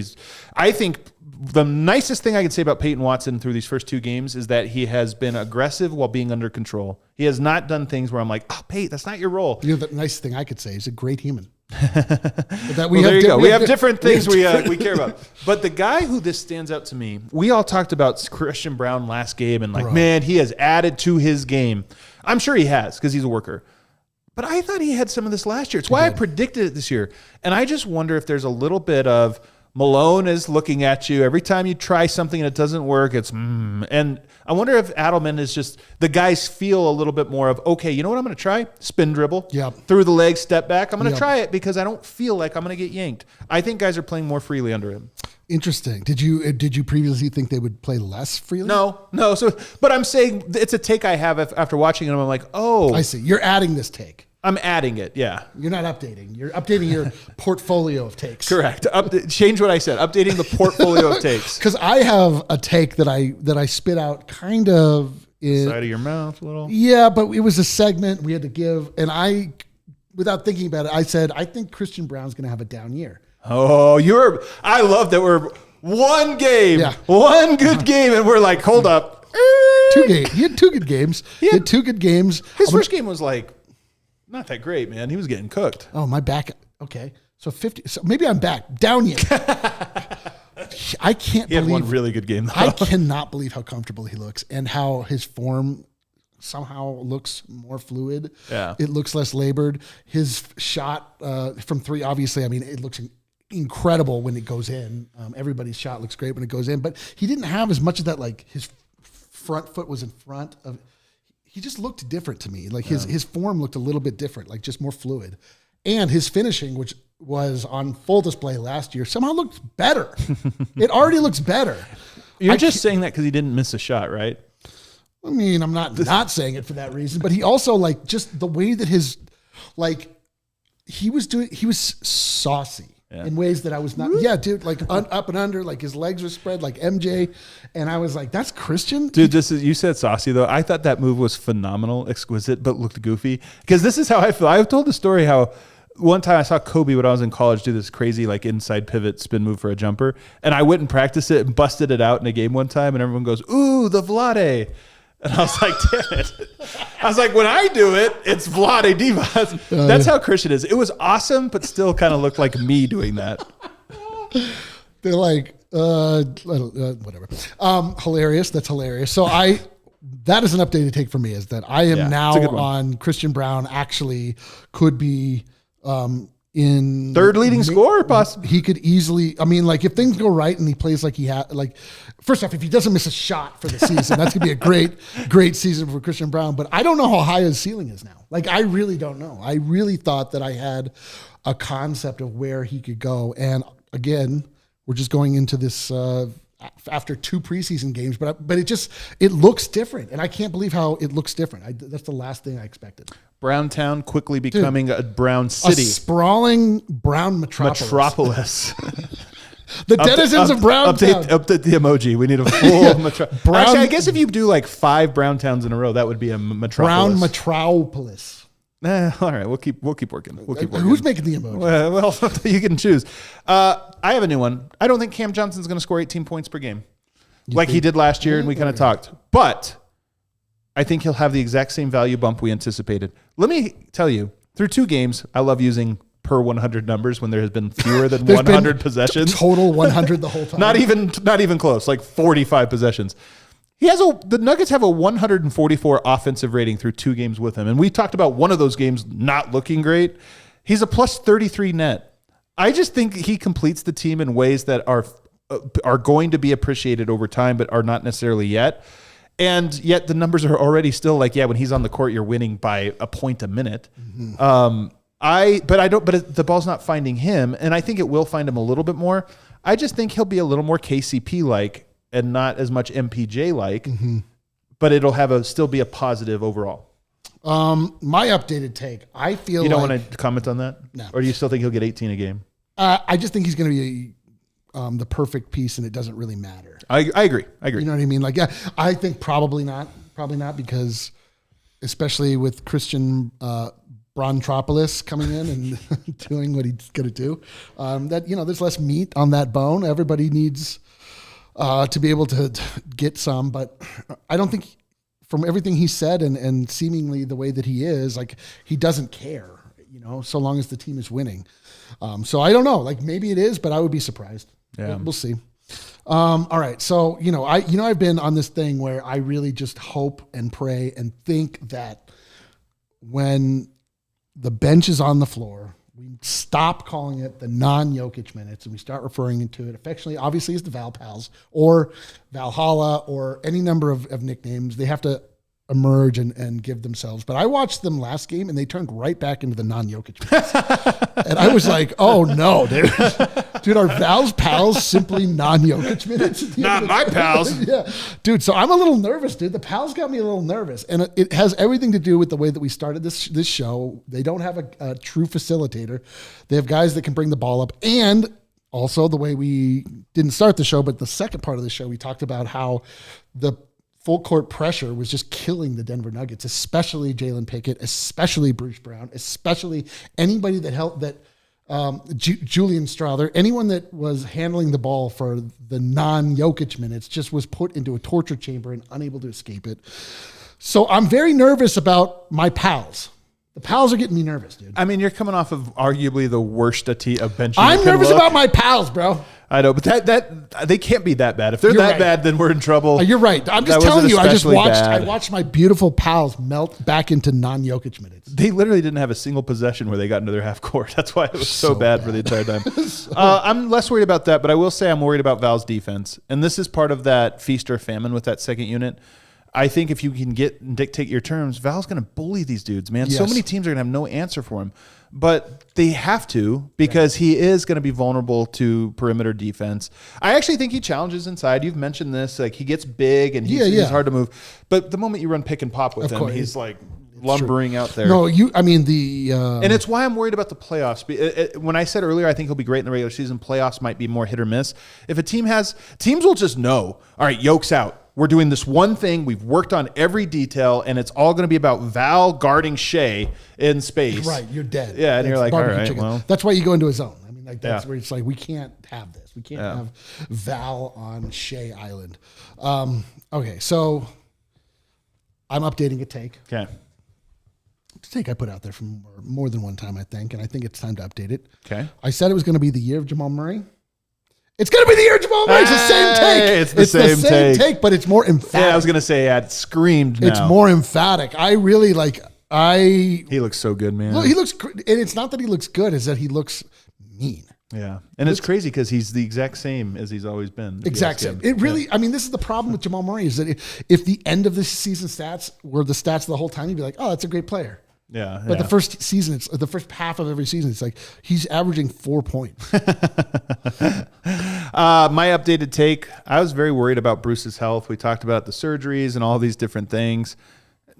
I think the nicest thing I can say about Peyton Watson through these first two games is that he has been aggressive while being under control. He has not done things where I'm like, oh, Peyton, that's not your role. You know, the nicest thing I could say is a great human. There you go. We have different things we care about. But the guy who this stands out to me, we all talked about Christian Braun last game and man, he has added to his game. I'm sure he has because he's a worker. But I thought he had some of this last year. It's why I predicted it this year. And I just wonder if there's a little bit of Malone is looking at you. Every time you try something and it doesn't work, it's And I wonder if Adelman is just, the guys feel a little bit more of, okay, you know what I'm going to try? Spin dribble. Yep. Through the leg, step back. I'm going to try it because I don't feel like I'm going to get yanked. I think guys are playing more freely under him. Interesting. Did you previously think they would play less freely? No. So, but I'm saying it's a take I have after watching it. I'm like, oh. I see. You're adding this take. I'm adding it, yeah. You're not updating. You're updating your portfolio of takes. Correct. Change what I said. Updating the portfolio of takes. Because I have a take that I spit out kind of in side of your mouth a little. Yeah, but it was a segment we had to give, and I, without thinking about it, I said I think Christian Braun's going to have a down year. Oh, I love that we're one game, one good game, and we're like, hold up. 2 games. He had 2 good games. He had 2 good games. His first game was like. Not that great, man. He was getting cooked. Oh, my back. Okay. So 50. So maybe I'm back. Down yet. I can't believe. He had one really good game, though. I cannot believe how comfortable he looks and how his form somehow looks more fluid. Yeah. It looks less labored. His shot from 3, obviously, I mean, it looks incredible when it goes in. Everybody's shot looks great when it goes in. But he didn't have as much of that, like his front foot was in front of. He just looked different to me. Like his form looked a little bit different, like just more fluid. And his finishing, which was on full display last year, somehow looked better. It already looks better. You're just saying that because he didn't miss a shot, right? I mean, I'm not saying it for that reason, but he also like just the way that he was saucy. Yeah. In ways that I was not. Yeah, dude, like up and under, like his legs were spread like MJ. And I was like, that's Christian? Dude, you said saucy, though. I thought that move was phenomenal, exquisite, but looked goofy. Because this is how I feel. I've told the story how one time I saw Kobe when I was in college do this crazy like inside pivot spin move for a jumper. And I went and practiced it and busted it out in a game one time. And everyone goes, ooh, the Vlade. And I was like, damn it. I was like, when I do it, it's Vlade Divac. That's how Christian is. It was awesome, but still kind of looked like me doing that. They're like, whatever. Hilarious. That's hilarious. So that is an updated take for me, is that I am now on Christian Braun actually could be in third leading scorer, possibly. He could easily, I mean, like if things go right and he plays like he had, like, first off, if he doesn't miss a shot for the season, that's going to be a great season for Christian Braun. But I don't know how high his ceiling is now. Like, I really don't know. I really thought that I had a concept of where he could go. And again, we're just going into this after 2 preseason games, but it looks different. And I can't believe how it looks different. That's the last thing I expected. Browntown quickly becoming a brown city. A sprawling brown metropolis. The denizens of Browntown. Update the emoji. We need a full metropolis. Actually, I guess if you do like 5 Browntowns in a row, that would be a metropolis. Brown metropolis. All right, we'll keep working. Who's making the emoji? Well, you can choose. I have a new one. I don't think Cam Johnson's going to score 18 points per game he did last year, and we kind of talked. But I think he'll have the exact same value bump we anticipated. Let me tell you, through 2 games, I love using per 100 numbers when there has been fewer than 100 possessions. Total 100 the whole time. Not even close, like 45 possessions. The Nuggets have a 144 offensive rating through 2 games with him. And we talked about one of those games not looking great. He's a plus 33 net. I just think he completes the team in ways that are going to be appreciated over time, but are not necessarily yet. And yet the numbers are already still like, when he's on the court, you're winning by a point a minute. Mm-hmm. But the ball's not finding him. And I think it will find him a little bit more. I just think he'll be a little more KCP like and not as much MPJ like, but it'll still be a positive overall. My updated take, I feel you don't want to comment on that? No. Or do you still think he'll get 18 a game? I just think he's going to be the perfect piece, and it doesn't really matter. I agree. You know what I mean? Like, yeah, I think probably not because especially with Christian Brontropoulos coming in and doing what he's going to do, that, there's less meat on that bone. Everybody needs to be able to get some, but I don't think from everything he said and seemingly the way that he is, like, he doesn't care, so long as the team is winning. So I don't know, like maybe it is, but I would be surprised. Yeah. We'll see. All right. So, I've been on this thing where I really just hope and pray and think that when the bench is on the floor, we stop calling it the non-Jokic minutes and we start referring to it affectionately, obviously, as the Val Pals or Valhalla or any number of nicknames. They have to emerge and give themselves. But I watched them last game and they turned right back into the non-Jokic minutes. And I was like, oh no, dude. Dude, are Val's pals simply non-Jokic minutes? Not my pals. Yeah. Dude, so I'm a little nervous, dude. The pals got me a little nervous. And it has everything to do with the way that we started this show. They don't have a true facilitator. They have guys that can bring the ball up. And also the way we didn't start the show, but the second part of the show, we talked about how the full court pressure was just killing the Denver Nuggets, especially Jalen Pickett, especially Bruce Brown, especially anybody that helped Julian Strawther, anyone that was handling the ball for the non-Jokic minutes just was put into a torture chamber and unable to escape it. So I'm very nervous about my pals. The pals are getting me nervous, dude. I mean, you're coming off of arguably the worst a bench. I'm nervous about my pals, bro. I know, but that they can't be that bad. If they're that bad, then we're in trouble. You're right. I'm just telling you. I watched my beautiful pals melt back into non-Jokic minutes. They literally didn't have a single possession where they got into their half court. That's why it was so bad for the entire time. I'm less worried about that, but I will say I'm worried about Val's defense, and this is part of that feast or famine with that second unit. I think if you can dictate your terms, Val's going to bully these dudes, man. Yes. So many teams are going to have no answer for him. But they have to because he is going to be vulnerable to perimeter defense. I actually think he challenges inside. You've mentioned this. Like, he gets big and he's hard to move. But the moment you run pick and pop with him, he's like lumbering out there. No, and it's why I'm worried about the playoffs. When I said earlier, I think he'll be great in the regular season. Playoffs might be more hit or miss. If a team teams will just know, all right, Yoke's out. We're doing this one thing. We've worked on every detail, and it's all going to be about Val guarding Shea in space. Right, you're dead. Yeah, and you're like, all right, chicken. Well. That's why you go into a zone. I mean, like that's where it's like, we can't have this. We can't have Val on Shea Island. Okay, so I'm updating a take. Okay. It's a take I put out there from more than one time, I think, and I think it's time to update it. Okay. I said it was going to be the year of Jamal Murray. It's going to be the year of Jamal Murray. It's the same take. It's the same take, but it's more emphatic. Yeah, I was going to say it screamed now. It's more emphatic. I really like, He looks so good, man. Look, he looks, and it's not that he looks good, it's that he looks mean. Yeah. And it's crazy because he's the exact same as he's always been. Exact same. It really, I mean, this is the problem with Jamal Murray is that if the end of the season stats were the stats the whole time, you'd be like, oh, that's a great player. Yeah. But the first season, it's the first half of every season, it's like he's averaging 4 points. My updated take, I was very worried about Bruce's health. We talked about the surgeries and all these different things.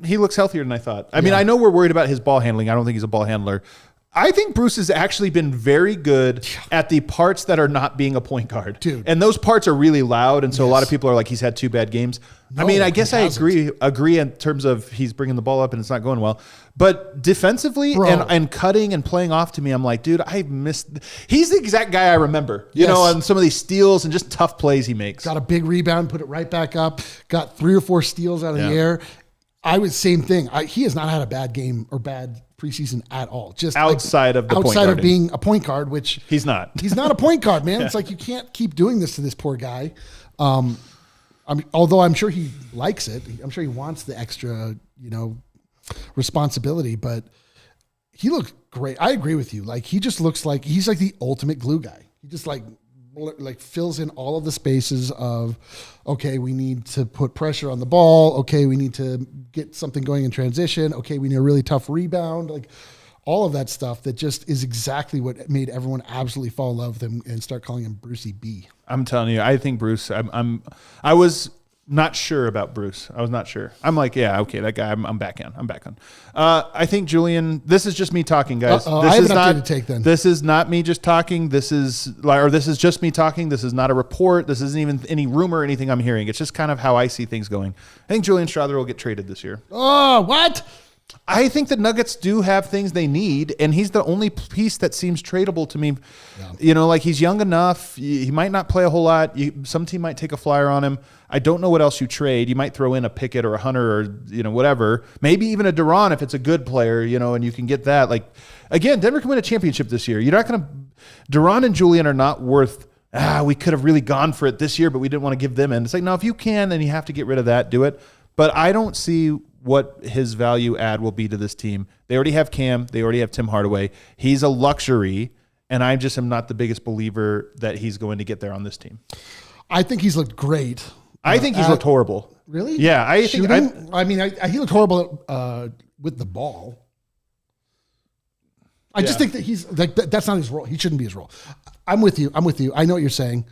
He looks healthier than I thought. I mean, I know we're worried about his ball handling. I don't think he's a ball handler. I think Bruce has actually been very good at the parts that are not being a point guard. Dude. And those parts are really loud. And so a lot of people are like, he's had 2 bad games. No, I mean, I guess I agree in terms of he's bringing the ball up and it's not going well. But defensively and cutting and playing off to me, I'm like, dude, he's the exact guy I remember, you know, on some of these steals and just tough plays he makes. Got a big rebound, put it right back up, got 3 or 4 steals out of the air. Same thing. He has not had a bad game or bad preseason at all. Just outside of being a point guard, which he's not. He's not a point guard, man. It's like you can't keep doing this to this poor guy. I mean, although I'm sure he likes it. I'm sure he wants the extra, responsibility. But he looked great. I agree with you. Like he just looks like he's like the ultimate glue guy. He just like like fills in all of the spaces of, okay, we need to put pressure on the ball. Okay, we need to get something going in transition. Okay, we need a really tough rebound. Like all of that stuff that just is exactly what made everyone absolutely fall in love with him and start calling him Brucey B. I'm telling you, I think Bruce. I was not sure about Bruce. I was not sure. I'm like, yeah, okay, that guy. I'm back on. I think Julian. This is just me talking, guys. I This have is an not. updated take then. This is not me just talking. This is just me talking. This is not a report. This isn't even any rumor or anything I'm hearing. It's just kind of how I see things going. I think Julian Strawther will get traded this year. Oh, what? I think the Nuggets do have things they need, and he's the only piece that seems tradable to me. Yeah. You know, like he's young enough. He might not play a whole lot. Some team might take a flyer on him. I don't know what else you trade. You might throw in a Pickett or a Hunter or, whatever. Maybe even a Duran if it's a good player, and you can get that. Like, again, Denver can win a championship this year. You're not going to – Duran and Julian are not worth we could have really gone for it this year, but we didn't want to give them in. It's like, no, if you can, then you have to get rid of that. Do it. But I don't see what his value add will be to this team. They already have Cam. They already have Tim Hardaway. He's a luxury, and I just am not the biggest believer that he's going to get there on this team. I think he's looked great. I think he's looked horrible. Really? Yeah. He looked horrible with the ball. I just think that he's like that's not his role. He shouldn't be his role. I'm with you. I know what you're saying.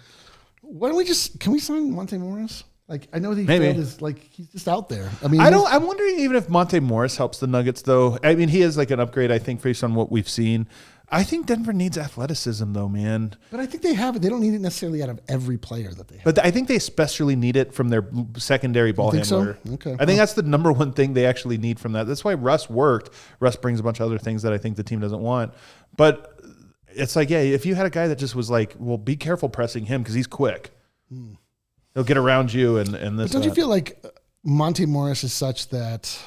Why don't we can we sign Monte Morris? Like, I know that he's just out there. I mean, I'm wondering even if Monte Morris helps the Nuggets, though. I mean, he is like an upgrade, I think, based on what we've seen. I think Denver needs athleticism, though, man. But I think they have it. They don't need it necessarily out of every player that they have. But I think they especially need it from their secondary ball handler. So? Okay. I think that's the number one thing they actually need from that. That's why Russ worked. Russ brings a bunch of other things that I think the team doesn't want. But it's like, yeah, if you had a guy that just was like, well, be careful pressing him because he's quick. He'll get around you and this. But don't you feel like Monte Morris is such that,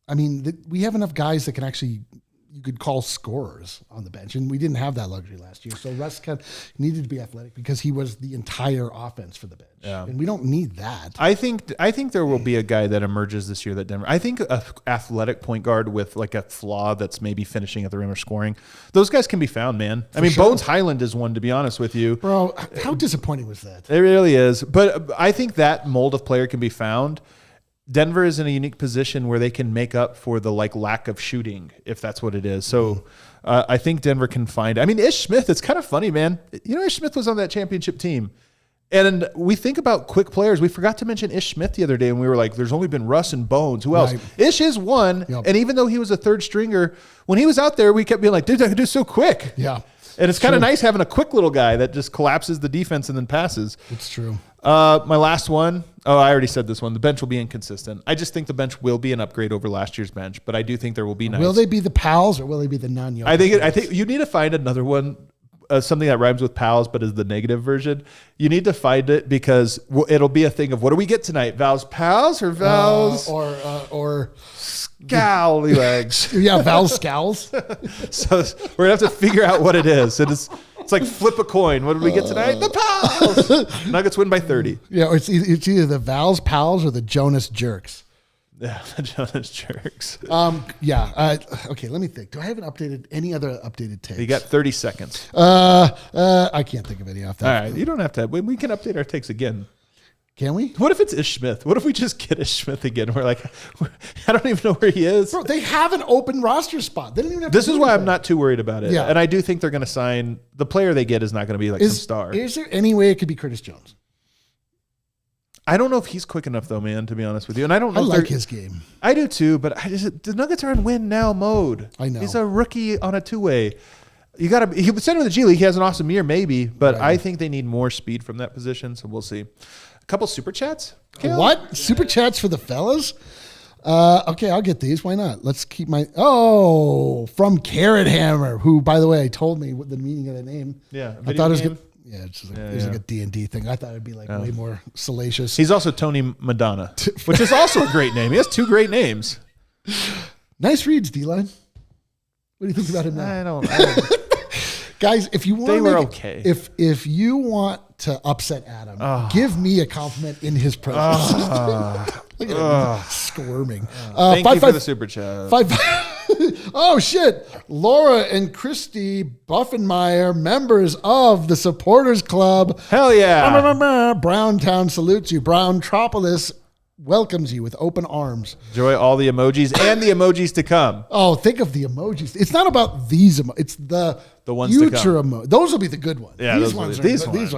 I mean, we have enough guys that can actually, you could call scorers on the bench, and we didn't have that luxury last year. So Russ needed to be athletic because he was the entire offense for the bench, and we don't need that. I think there will be a guy that emerges this year that Denver. I think a athletic point guard with like a flaw that's maybe finishing at the rim or scoring. Those guys can be found, man. I mean, Bones Highland is one, to be honest with you, bro. How disappointing was that? It really is. But I think that mold of player can be found. Denver is in a unique position where they can make up for the lack of shooting, if that's what it is. So I think Denver can find. I mean, Ish Smith. It's kind of funny, man. Ish Smith was on that championship team, and we think about quick players. We forgot to mention Ish Smith the other day, and we were like, "There's only been Russ and Bones. Who else?" Right. Ish is one, and even though he was a third stringer, when he was out there, we kept being like, "Dude, that could do so quick." Yeah. And it's kind of nice having a quick little guy that just collapses the defense and then passes. It's true. My last one. Oh, I already said this one. The bench will be inconsistent. I just think the bench will be an upgrade over last year's bench, but I do think there will be nice. Will they be the Pals or will they be the non-Jokic? I think you need to find another one, something that rhymes with Pals but is the negative version. You need to find it because it'll be a thing of what do we get tonight? Val's Pals or Val's or Scallywags? Yeah, Val's Scowls. So we're gonna have to figure out what it is. It's like flip a coin. What did we get tonight? The Pals. Nuggets win by 30. Yeah, it's either the Val's Pals or the Jonas Jerks. Yeah, the Jonas Jerks. Okay, let me think. Do I have any other updated takes? You got 30 seconds. I can't think of any off that. All right, you don't have to. We can update our takes again. Can we? What if it's Ish Smith? What if we just get Ish Smith again? We're like, I don't even know where he is. Bro, they have an open roster spot. They don't even have This is why I'm not too worried about it. Yeah. And I do think they're going to sign the player they get is not going to be like some star. Is there any way it could be Curtis Jones? I don't know if he's quick enough though, man, to be honest with you. And I don't know. I like his game. I do too, but the Nuggets are in win now mode. I know. He's a rookie on a two-way. He send him to the G League. He has an awesome year, maybe, but right. I think they need more speed from that position. So we'll see. A couple super chats. Kale? What? Super chats for the fellas? Okay, I'll get these. Why not? Let's keep from Carrot Hammer, who, by the way, told me what the meaning of the name. Yeah. I thought it was good. Yeah, it's just like a D&D thing. I thought it'd be like way more salacious. He's also Tony Madonna, which is also a great name. He has two great names. Nice reads, D-Line. What do you think about him now? I don't Guys, if you want they were okay. If you want to upset Adam, give me a compliment in his presence. Look at him squirming. Thank you for the super chat. Oh, shit. Laura and Christy Buffenmeyer, members of the Supporters Club. Hell yeah. Browntown salutes you. Browntropolis welcomes you with open arms. Enjoy all the emojis and the emojis to come. Oh, think of the emojis. It's not about these emojis. It's the ones to future emojis. Those will be the good ones. Yeah, these ones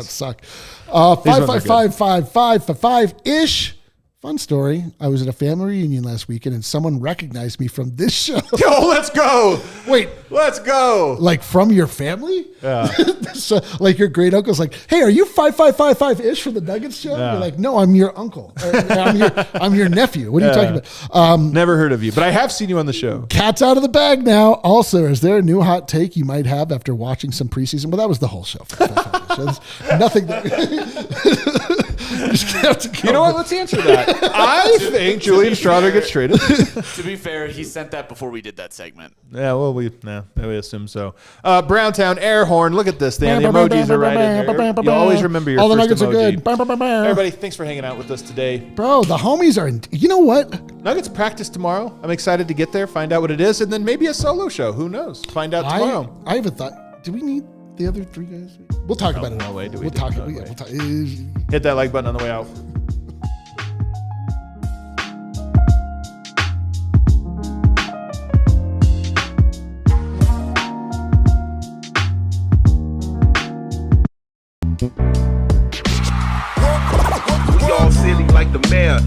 suck. 5555555-ish. Fun story. I was at a family reunion last weekend and someone recognized me from this show. Yo, let's go. Wait. Let's go. Like from your family? Yeah. So, like your great uncle's like, hey, are you 5555-ish from the Nuggets show? Yeah. You're like, no, I'm your uncle. I'm your nephew. What are you talking about? Never heard of you, but I have seen you on the show. Cat's out of the bag now. Also, is there a new hot take you might have after watching some preseason? Well, that was the whole show. Nothing. You know what? Let's answer that. I think Julian Strawder gets traded. To be fair, he sent that before we did that segment. Yeah, well, we assume so. Browntown air horn. Look at this thing. The emojis are right in there. You always remember your all the first Nuggets emoji. are good. Everybody, thanks for hanging out with us today. Bro, the homies are. You know what? Nuggets practice tomorrow. I'm excited to get there, find out what it is, and then maybe a solo show. Who knows? Find out tomorrow. I haven't thought. Do we need the other three guys? We'll talk about it. No way. We'll talk. Hit that like button on the way out. We all silly like the mayor.